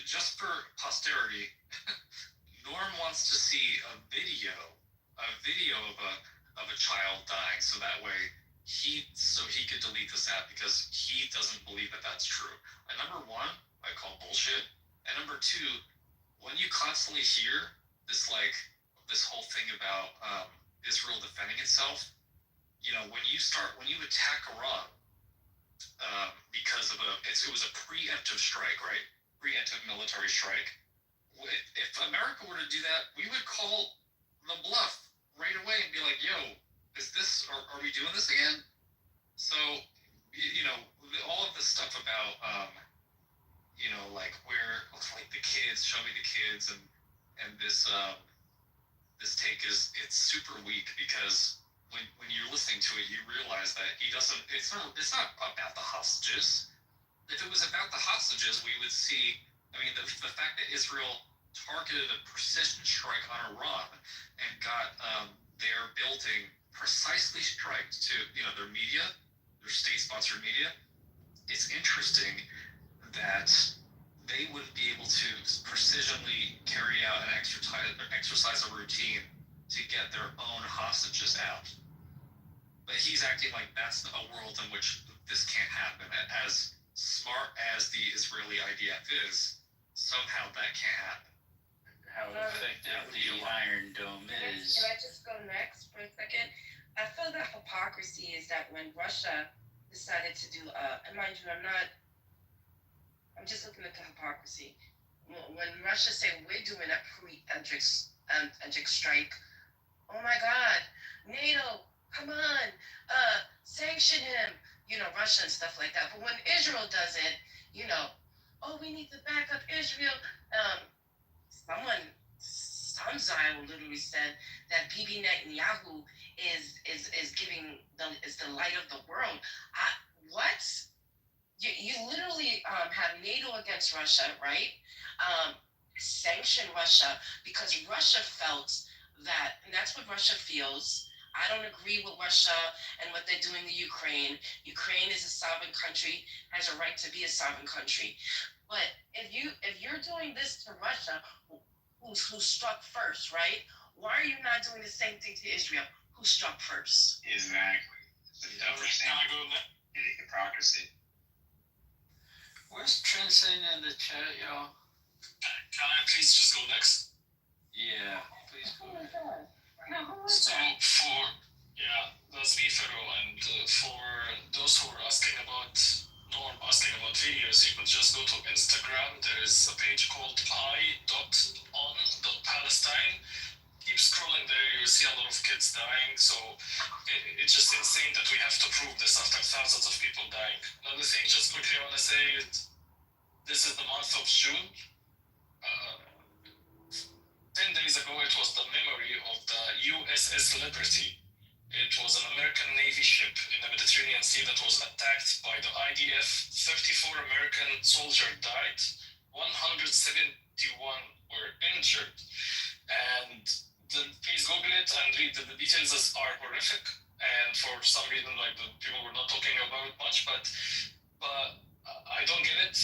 Just for posterity, Norm wants to see a video of a child dying, so that way he could delete this app, because he doesn't believe that that's true. And number one, I call bullshit. And number two, when you constantly hear this whole thing about Israel defending itself, when you attack Iran because of it was a preemptive strike, right? Preemptive military strike. If America were to do that, we would call the bluff right away and be like, yo, are we doing this again? So, all of this stuff about, like the kids, show me the kids, and this take it's super weak, because when you're listening to it, you realize that it's not about the hostages. If it was about the hostages, we would see, the fact that Israel targeted a precision strike on Iran and got their building precisely striked to, their media, their state-sponsored media. It's interesting that they would be able to precisionally carry out and exercise a routine to get their own hostages out. But he's acting like that's a world in which this can't happen. As smart as the Israeli IDF is, somehow that can't happen. How effective the Iron Dome is. Can I just go next for a second? I feel that hypocrisy is that when Russia decided to do, and mind you, I'm just looking at the hypocrisy. When Russia said we're doing a preemptive strike, oh my God, NATO, come on, sanction him, Russia and stuff like that. But when Israel does it, oh, we need to back up Israel. Some Zion literally said that Bibi Netanyahu is the light of the world. What? You literally have NATO against Russia, right? Sanction Russia because Russia felt that, and that's what Russia feels. I don't agree with Russia and what they're doing to Ukraine. Ukraine is a sovereign country, has a right to be a sovereign country. But if you're doing this to Russia, who struck first, right? Why are you not doing the same thing to Israel, who struck first? Exactly. It's a double standard and hypocrisy. Where's Trenton in the chat, y'all? Can I please just go next? Yeah, please go ahead. So that's me, Pharaoh, and for those who are asking about videos, you could just go to Instagram. There is a page called i.on.palestine. Keep scrolling there, you'll see a lot of kids kids dying. So it's just insane that we have to prove this after thousands of people dying. Another thing, just quickly, I want to say this is the month of June. 10 days ago, it was the memory of the USS Liberty. It was an American Navy ship in the Mediterranean Sea that was attacked by the IDF. 34 American soldiers died, 171 were injured. And please Google it and read the details are horrific. And for some reason, like the people were not talking about it much, but I don't get it.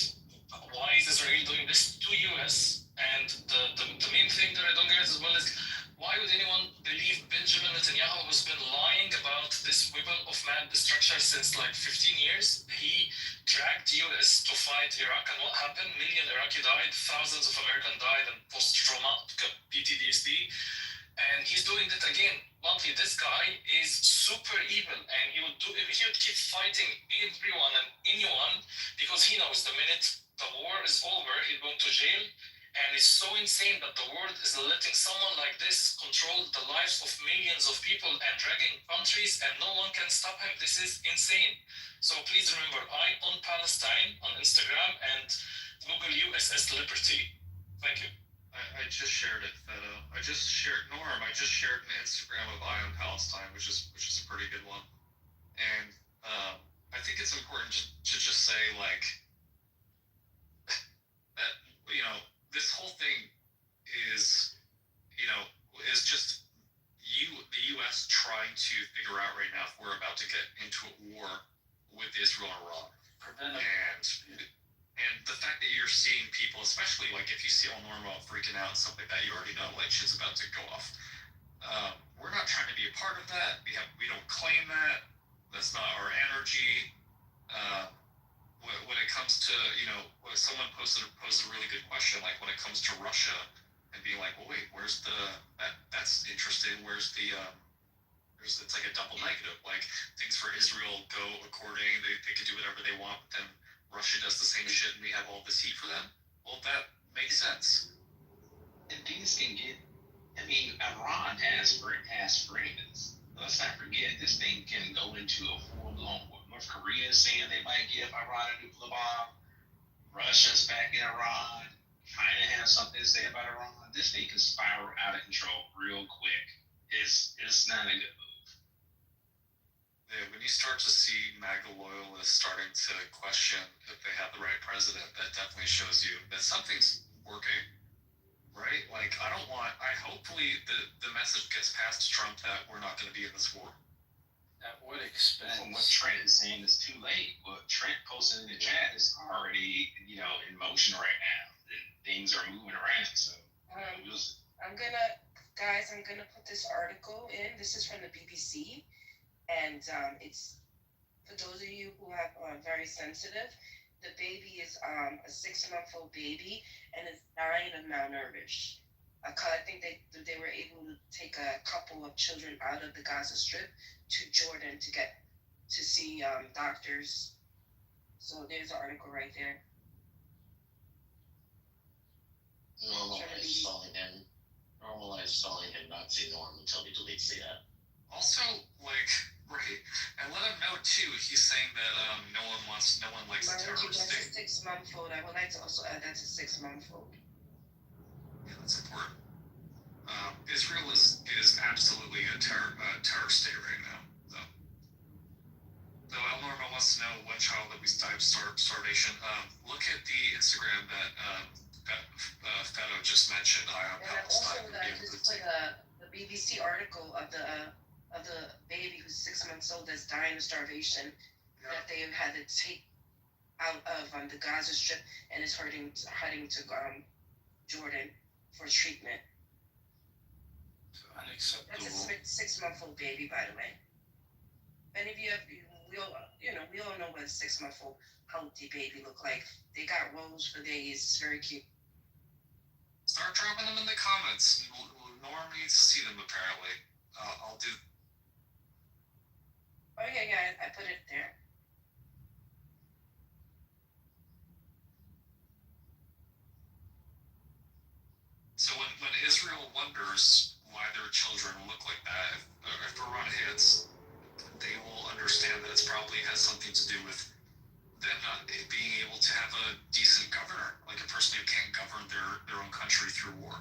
Why is Israel doing this to US? And the main thing that I don't get as well is why would anyone believe Benjamin Netanyahu, who's been lying about this weapon of mass destruction since like 15 years? He dragged US to fight Iraq, and what happened? Million Iraqi died, thousands of Americans died, and post-trauma, PTSD. And he's doing that again. Monthly, this guy is super evil, and he would keep fighting everyone and anyone because he knows the minute the war is over, he's going to jail. And it's so insane that the world is letting someone like this control the lives of millions of people and dragging countries, and no one can stop him. This is insane. So please remember, I on Palestine on Instagram and Google USS Liberty. Thank you. I just shared it, Fedo. I just shared an Instagram of Eye on Palestine, which is a pretty good one. And I think it's important to just say like that, you know, this whole thing is just the U.S. trying to figure out right now if we're about to get into a war with Israel and Iran. And the fact that you're seeing people, especially like if you see El Normo freaking out and stuff like that, you already know like shit's about to go off. We're not trying to be a part of that. We don't claim that. That's not our energy. When it comes to, someone posed a really good question, like when it comes to Russia and being like, well, wait, where's that's interesting. Where's it's like a double negative. Like things for Israel go according, they can do whatever they want, but then Russia does the same shit and we have all this heat for them. Well, that makes sense. And things can get, Iran has friends. Let's not forget, this thing can go into a full-blown war. North Korea is saying they might give Iran a nuclear bomb. Russia's backing Iran. China has something to say about Iran. This thing can spiral out of control real quick. It's not a good move. Yeah, when you start to see MAGA loyalists starting to question if they have the right president, that definitely shows you that something's working, right? Like, hopefully the message gets past to Trump that we're not going to be in this war. At what expense? From what Trent is saying is too late. What Trent posted in the chat is already, in motion right now. Things are moving around, so. I'm gonna put this article in. This is from the BBC. And it's, for those of you who have very sensitive, the baby is a 6-month-old baby and is dying of malnourished. I think they were able to take a couple of children out of the Gaza Strip to Jordan to see doctors. So there's an article right there. Normalize stalling him, not say norm until he deletes the app. Also, right, and let him know too. He's saying that no one likes a terrorist state. That's a 6-month-old. I would like to also add that's a 6-month-old. Yeah, that's important. Israel is absolutely a terror state right now. So El Norma wants to know one child that we died of starvation. Look at the Instagram that Fedo just mentioned. And also, I just put the BBC article of the baby who's 6 months old that's dying of starvation that they have had to take out of the Gaza Strip and is heading to Jordan for treatment. Unacceptable. That's a 6-month-old baby, by the way. Any of you we all know what a 6-month-old healthy baby look like. They got rolls for days. It's very cute. Start dropping them in the comments. Norm needs to see them, apparently. I'll do. Oh, yeah, I put it there. So when Israel wonders why their children look like that. If Iran hits, they will understand that it's probably has something to do with them not being able to have a decent governor, like a person who can't govern their own country through war.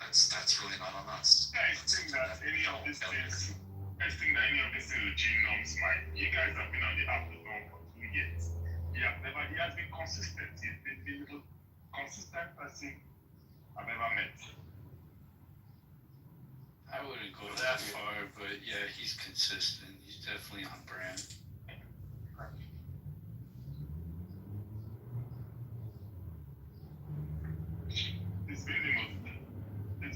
That's really not on us. I think that any of these things, will change norms, Mike. You guys have been on the Apple phone for 2 years. He has been consistent. He's been the most consistent person I've ever met. I wouldn't go that far, but yeah, he's consistent. He's definitely on brand. It's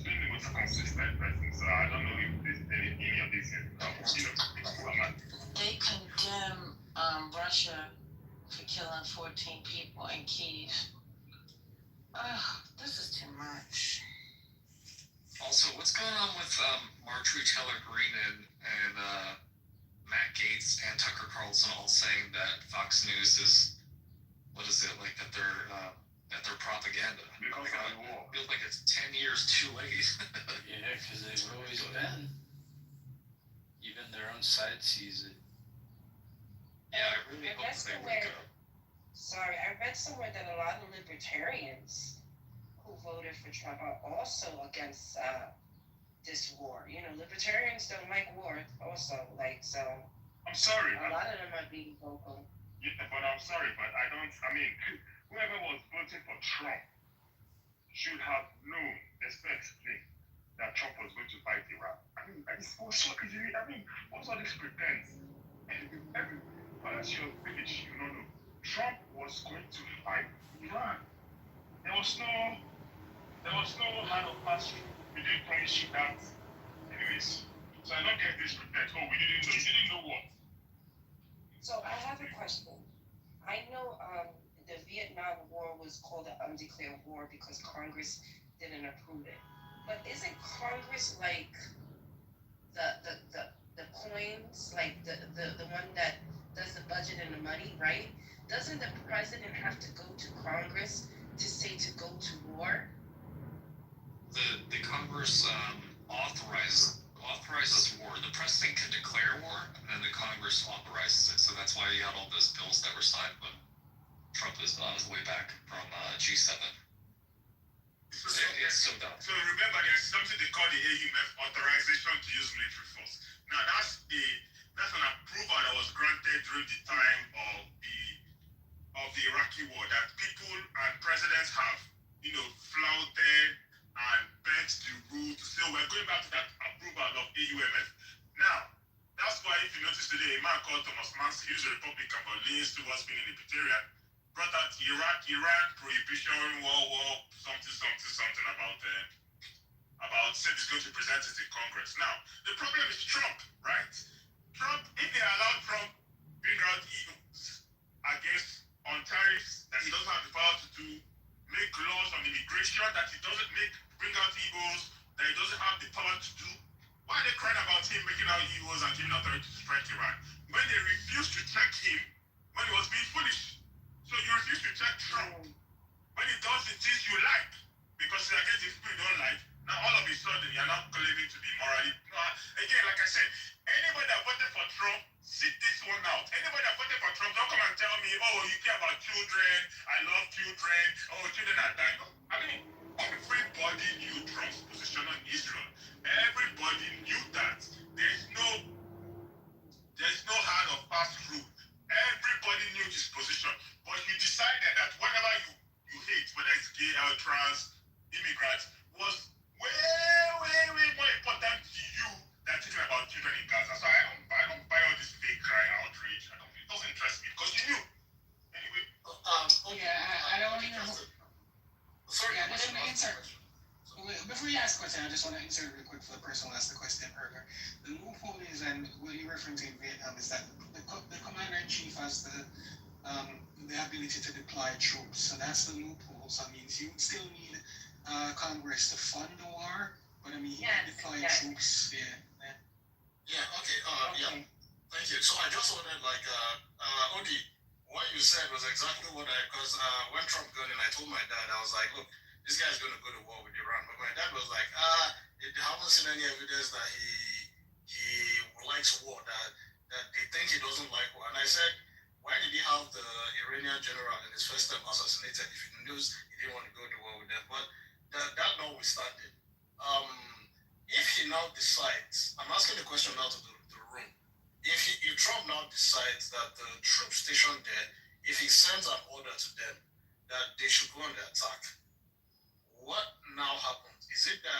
been the most consistent person, so I don't know if there's any of these They condemn Russia for killing 14 people in Kiev. This is too much. Also, what's going on with Marjorie Taylor Greene and Matt Gaetz and Tucker Carlson all saying that Fox News is, what is it, like that they're propaganda? Because of the war. Feels like it's 10 years too late. Yeah, because they've always been. Even their own side sees it. Yeah, I really hope they wake up. Sorry, I read somewhere that a lot of libertarians who voted for Trump are also against this war. You know, libertarians don't like war also, so. I'm sorry. A lot of them are being vocal. Yeah, but I'm sorry, but whoever was voting for Trump should have known, especially, that Trump was going to fight Iran. What's all this pretense? As your village, you don't know. Trump was going to fight Iran. There was no hand of pass through. We didn't promise you that. Anyways, so I don't get this pretense. Oh, we didn't know. You didn't know what? So I have a question. I know the Vietnam War was called an undeclared war because Congress didn't approve it. But isn't Congress like the coins, like the one that does the budget and the money, right? Doesn't the president have to go to Congress to say to go to war? The Congress authorizes war. The president can declare war, and then the Congress authorizes it. So that's why you had all those bills that were signed when Trump was on his way back from G7. It's so dumb. So remember, there's something they call the AUMF, Authorization to Use Military Force. Now that's an approval that was granted during the time of the Iraqi war, that people and presidents have, flouted and bent the rule to say we're going back to that approval of AUMF. Now, that's why if you notice today, a man called Thomas Mansi, who's a Republican but leans towards being a libertarian, brought out Iran prohibition, war, something about said he's going to present it in Congress. Now, the problem is Trump, right? Trump, if they allow Trump bring out evils against on tariffs that he doesn't have the power to do, make laws on immigration that he doesn't bring out evils that he doesn't have the power to do, why are they crying about him making out evils and giving authority to strike Iran? When they refused to check him when he was being foolish. So you refuse to check Trump when he does the things you like because he's against the people you don't like. Now all of a sudden you're not claiming to be morally. Again, like I said, anybody that voted for Trump, sit this one out. Anybody that voted for Trump, don't come and tell me, oh, you care about children, I love children, oh, children are dying. Everybody knew Trump's position on Israel. Everybody knew that there's no hard or fast rule. Everybody knew his position, but he decided that whatever you hate, whether it's gay or trans, immigrants, was way more important to you than thinking about children in Gaza. So I don't buy all this fake crying outrage. It doesn't interest me because you knew. Anyway. I don't know. Sorry, I just want to answer. Before you ask a question, I just want to answer real quick for the person who asked the question earlier. The loophole is, and what you're referencing in Vietnam, is that the commander-in-chief has the ability to deploy troops. So that's the loophole. So it means you would still need Congress to fund the war, but he can deploy troops. Yeah, okay. Thank you. So I just wanted, Odi, what you said was exactly what because when Trump got in, I told my dad, I was like, look, this guy's going to go to war with Iran. But my dad was like, it happens haven't seen any evidence that he likes war, that they think he doesn't like war. And I said, why did he have the Iranian general in his first time assassinated if he knows he didn't want to go to war with them? But that notwithstanding, if he now decides, I'm asking the question now to the room, if Trump now decides that the troops stationed there, if he sends an order to them that they should go on the attack, what now happens? Is it that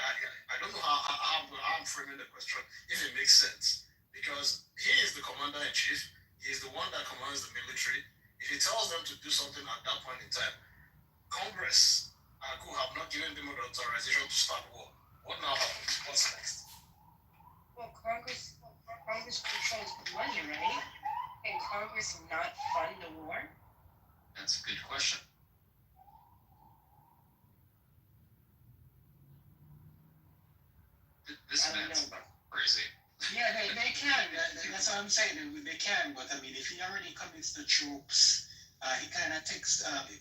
I don't know how I'm framing the question, if it makes sense, because he is the commander in chief, he's the one that commands the military. If he tells them to do something at that point in time, Congress could have not given them an authorization to start war. What now happens? What's next? Well, Congress controls the money, right? Can Congress not fund the war? That's a good question. This man's crazy. Yeah, they can. That's what I'm saying. They can, but I mean, if he already commits the troops, he kind of he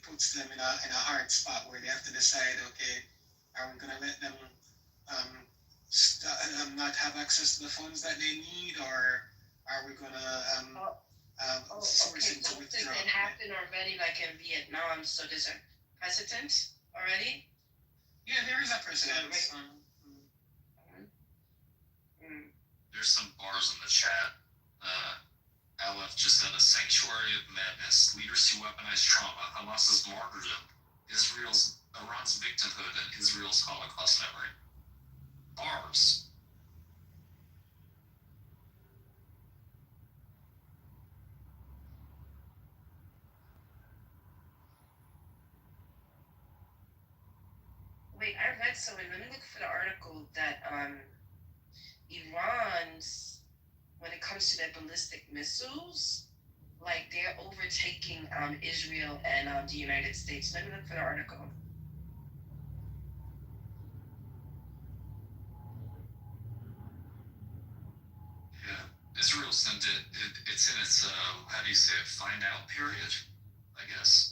puts them in a hard spot where they have to decide, okay, are we gonna let them not have access to the funds that they need, or are we gonna force him to withdraw? It happened already, like in Vietnam. So there's a precedent already. Yeah, there is a precedent. There's some bars in the chat. Aleph just said, a sanctuary of madness, leaders who weaponize trauma, Hamas's martyrdom, Iran's victimhood, and Israel's Holocaust memory. Bars. Wait, I read something. Let me look for the article that Iran's, when it comes to their ballistic missiles, like they're overtaking Israel and the United States. Let me look for the article. Yeah, Israel sent it. It's in its how do you say it? Find out period, I guess.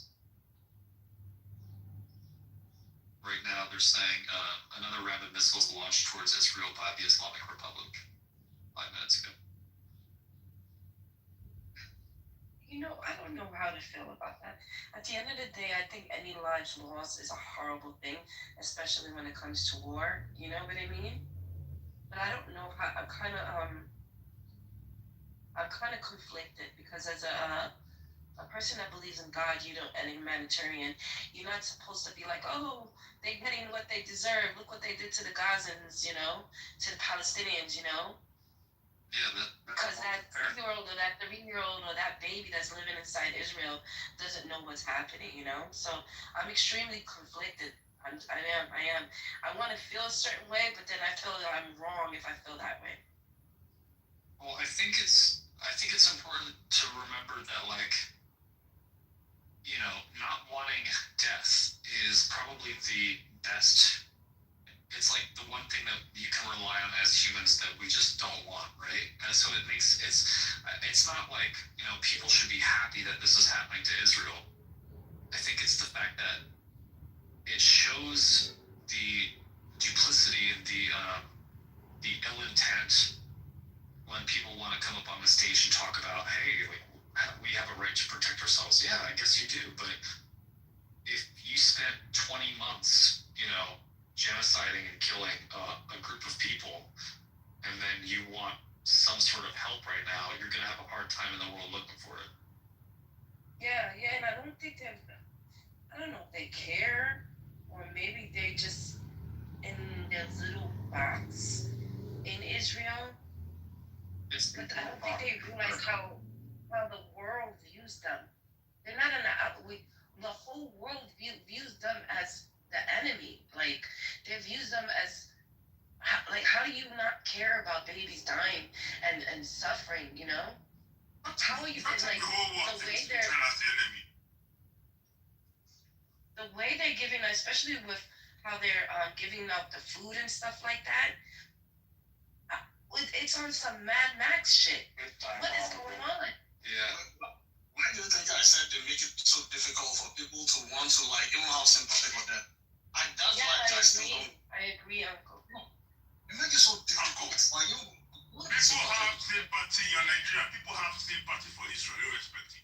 Right now, they're saying another round of missiles launched towards Israel by the Islamic Republic 5 minutes ago. You know, I don't know how to feel about that. At the end of the day, I think any large loss is a horrible thing, especially when it comes to war. You know what I mean? But I don't know how. I'm kind of conflicted because as a person that believes in God, and a humanitarian, you're not supposed to be like, oh, they're getting what they deserve. Look what they did to the Gazans, to the Palestinians, Yeah, because that 2-year-old or that 3-year-old or that baby that's living inside Israel doesn't know what's happening, So I'm extremely conflicted. I am. I want to feel a certain way, but then I feel that I'm wrong if I feel that way. Well, I think it's important to remember that, like, not wanting death is probably the best. It's like the one thing that you can rely on as humans that we just don't want, right? And so it's not like, people should be happy that this is happening to Israel. I think it's the fact that it shows the duplicity and the ill intent when people want to come up on the stage and talk about, hey, like, we have a right to protect ourselves. Yeah, I guess you do. But if you spent 20 months, genociding and killing a group of people, and then you want some sort of help right now, you're going to have a hard time in the world looking for it. Yeah, and I don't think I don't know if they care, or maybe they just in their little box in Israel. But I don't think they realize how the world views them. They're not the whole world views them as the enemy. Like, they views them as, how do you not care about babies dying and suffering, How are you, like, the way they're giving, especially with how they're giving out the food and stuff like that, it's on some Mad Max shit. What is going on? Yeah. Why do you think I said they make it so difficult for people to want to, like, even have sympathy for them? I still don't. I agree, Uncle. They make it so sympathy on Nigeria. People have sympathy for Israel, irrespective.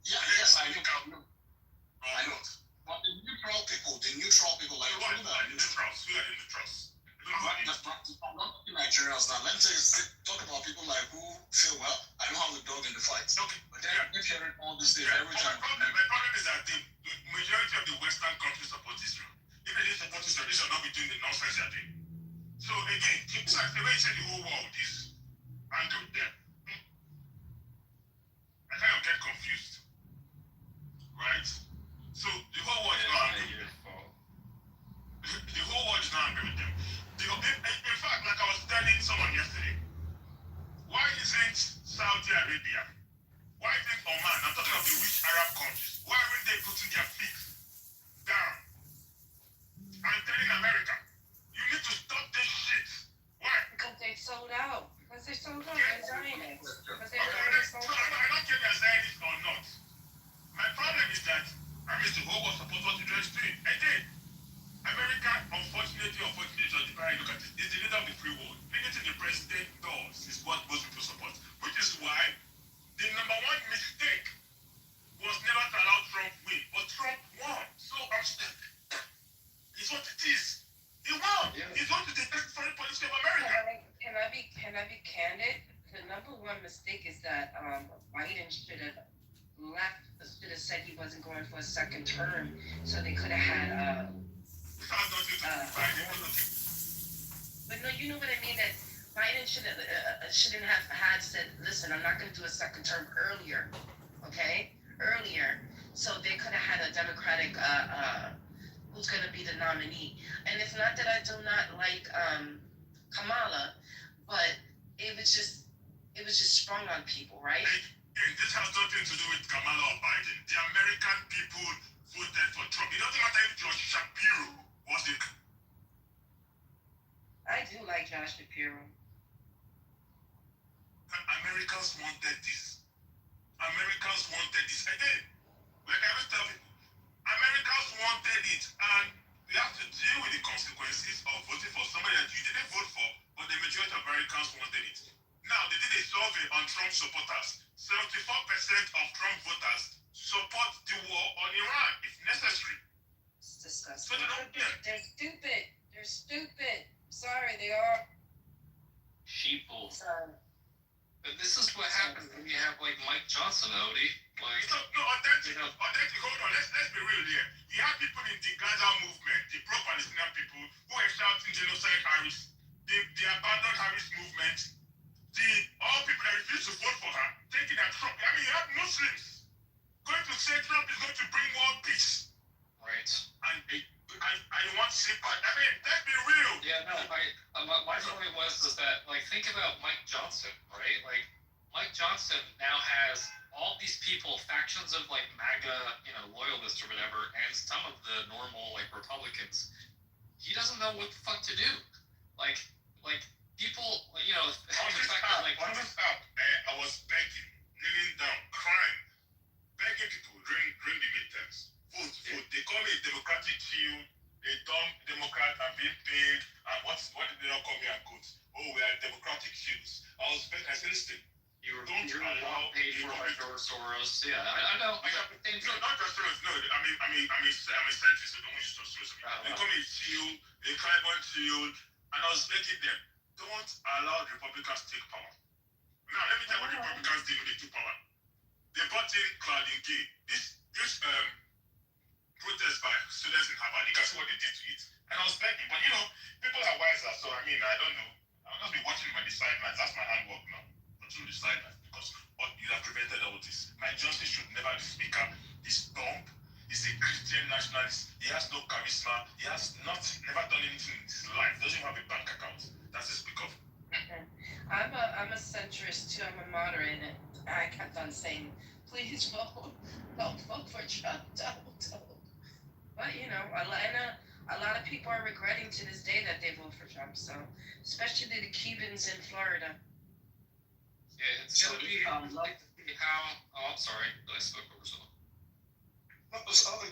Yeah, yes, I know. I know. But the neutral people like what are the neutrals? Who are the neutrals? I'm not talking Nigerians now. Let's say talk about people like who feel well. I don't have a dog in the fight. Okay. But then if hearing all these things every time. My problem is that the majority of the Western countries support Israel. If they didn't support Israel, they should not be doing the nonsense they are doing. So again, it's like the way you say the whole world is angry with them. I kind of get confused. Right? So the whole world is not angry with them. The whole world is not angry with them. In fact, like I was telling someone yesterday, why isn't Saudi Arabia, why isn't Oman, I'm talking of the rich Arab countries, why aren't they putting their feet down and telling America, you need to stop this shit? Why? Because they sold out. They're Zionists. Because they're I don't care if they're Zionists or not. My problem is that the whole world supports what Israel is doing. Again, America, unfortunately, or depending how you look at it, is the leader of the free world. Anything the president does is what most people support. Which is why the number one mistake was never to allow Trump win. But Trump won. So it's what it is. He won. Yeah. He's going to the best foreign policy of America. Can I be candid? The number one mistake is that Biden should have said he wasn't going for a second term, so they could have had but no, you know what I mean, that Biden shouldn't have had said, listen, I'm not going to do a second term earlier, okay? Earlier. So they could have had a Democratic, who's going to be the nominee. And it's not that I do not like Kamala, but it was just sprung on people, right? And this has nothing to do with Kamala or Biden. The American people voted for Trump. It doesn't matter if Josh Shapiro was it. I do like Josh Shapiro. Americans wanted this. Again, like I always tell people, Americans wanted it, and we have to deal with the consequences of voting for somebody that you didn't vote for, but the majority of Americans wanted it. Now, they did a survey on Trump supporters. 74% of Trump voters support the war on Iran, if necessary. It's disgusting. They're stupid. They're stupid. Sorry, they are. Sheeple. Sorry. But this is what happens when you have like Mike Johnson, Odie. Like, no, authentic. Hold on, let's be real here. You have people in the Gaza movement, the pro-Palestinian people, who are shouting genocide Harris, the abandoned Harris movement, all people that refuse to vote for her, thinking that Trump. I mean, you have Muslims going to say Trump is going to bring world peace. Right. And I want sympathy. I mean, let's be real. Yeah, no, my point was that, like, think about Mike Johnson, right? Like, Mike Johnson now has all these people, factions of, like, MAGA, loyalists or whatever, and some of the normal, like, Republicans. He doesn't know what the fuck to do. Like, people, I was begging, kneeling down, crying, begging people during the midterms. Vote. They call me a democratic shield, a dumb Democrat, I'm being paid, and what did they all call me and quote? Oh, we are democratic shields. I said, listen, you're allow paid for by George Soros. Yeah, I know. No, not just Soros. No, I'm a centrist, so don't use Soros. They call me a shield, a climate shield, and I was begging them, don't allow the Republicans to take power. Now, let me tell you what the Republicans did when they took power. They brought in Claudine Gay. This protest by students in Harvard, you can see what they did to it. And I was begging, but people are wiser, so I don't know. I'll just be watching by the sidelines. That's my handwork now. Watching the sidelines, because what you have prevented all this. Mike Johnson should never be speaker. He's dumb. He's a Christian nationalist. He has no charisma. He has never done anything in his life. Doesn't even have a bank account. That's his speaker. I'm a centrist too. I'm a moderate. I kept on saying, please vote for Trump. Don't. But a lot of people are regretting to this day that they vote for Trump. So, especially the Cubans in Florida. Yeah, it's gonna be like to see how. Oh, I'm sorry, I spoke over someone. No, sorry.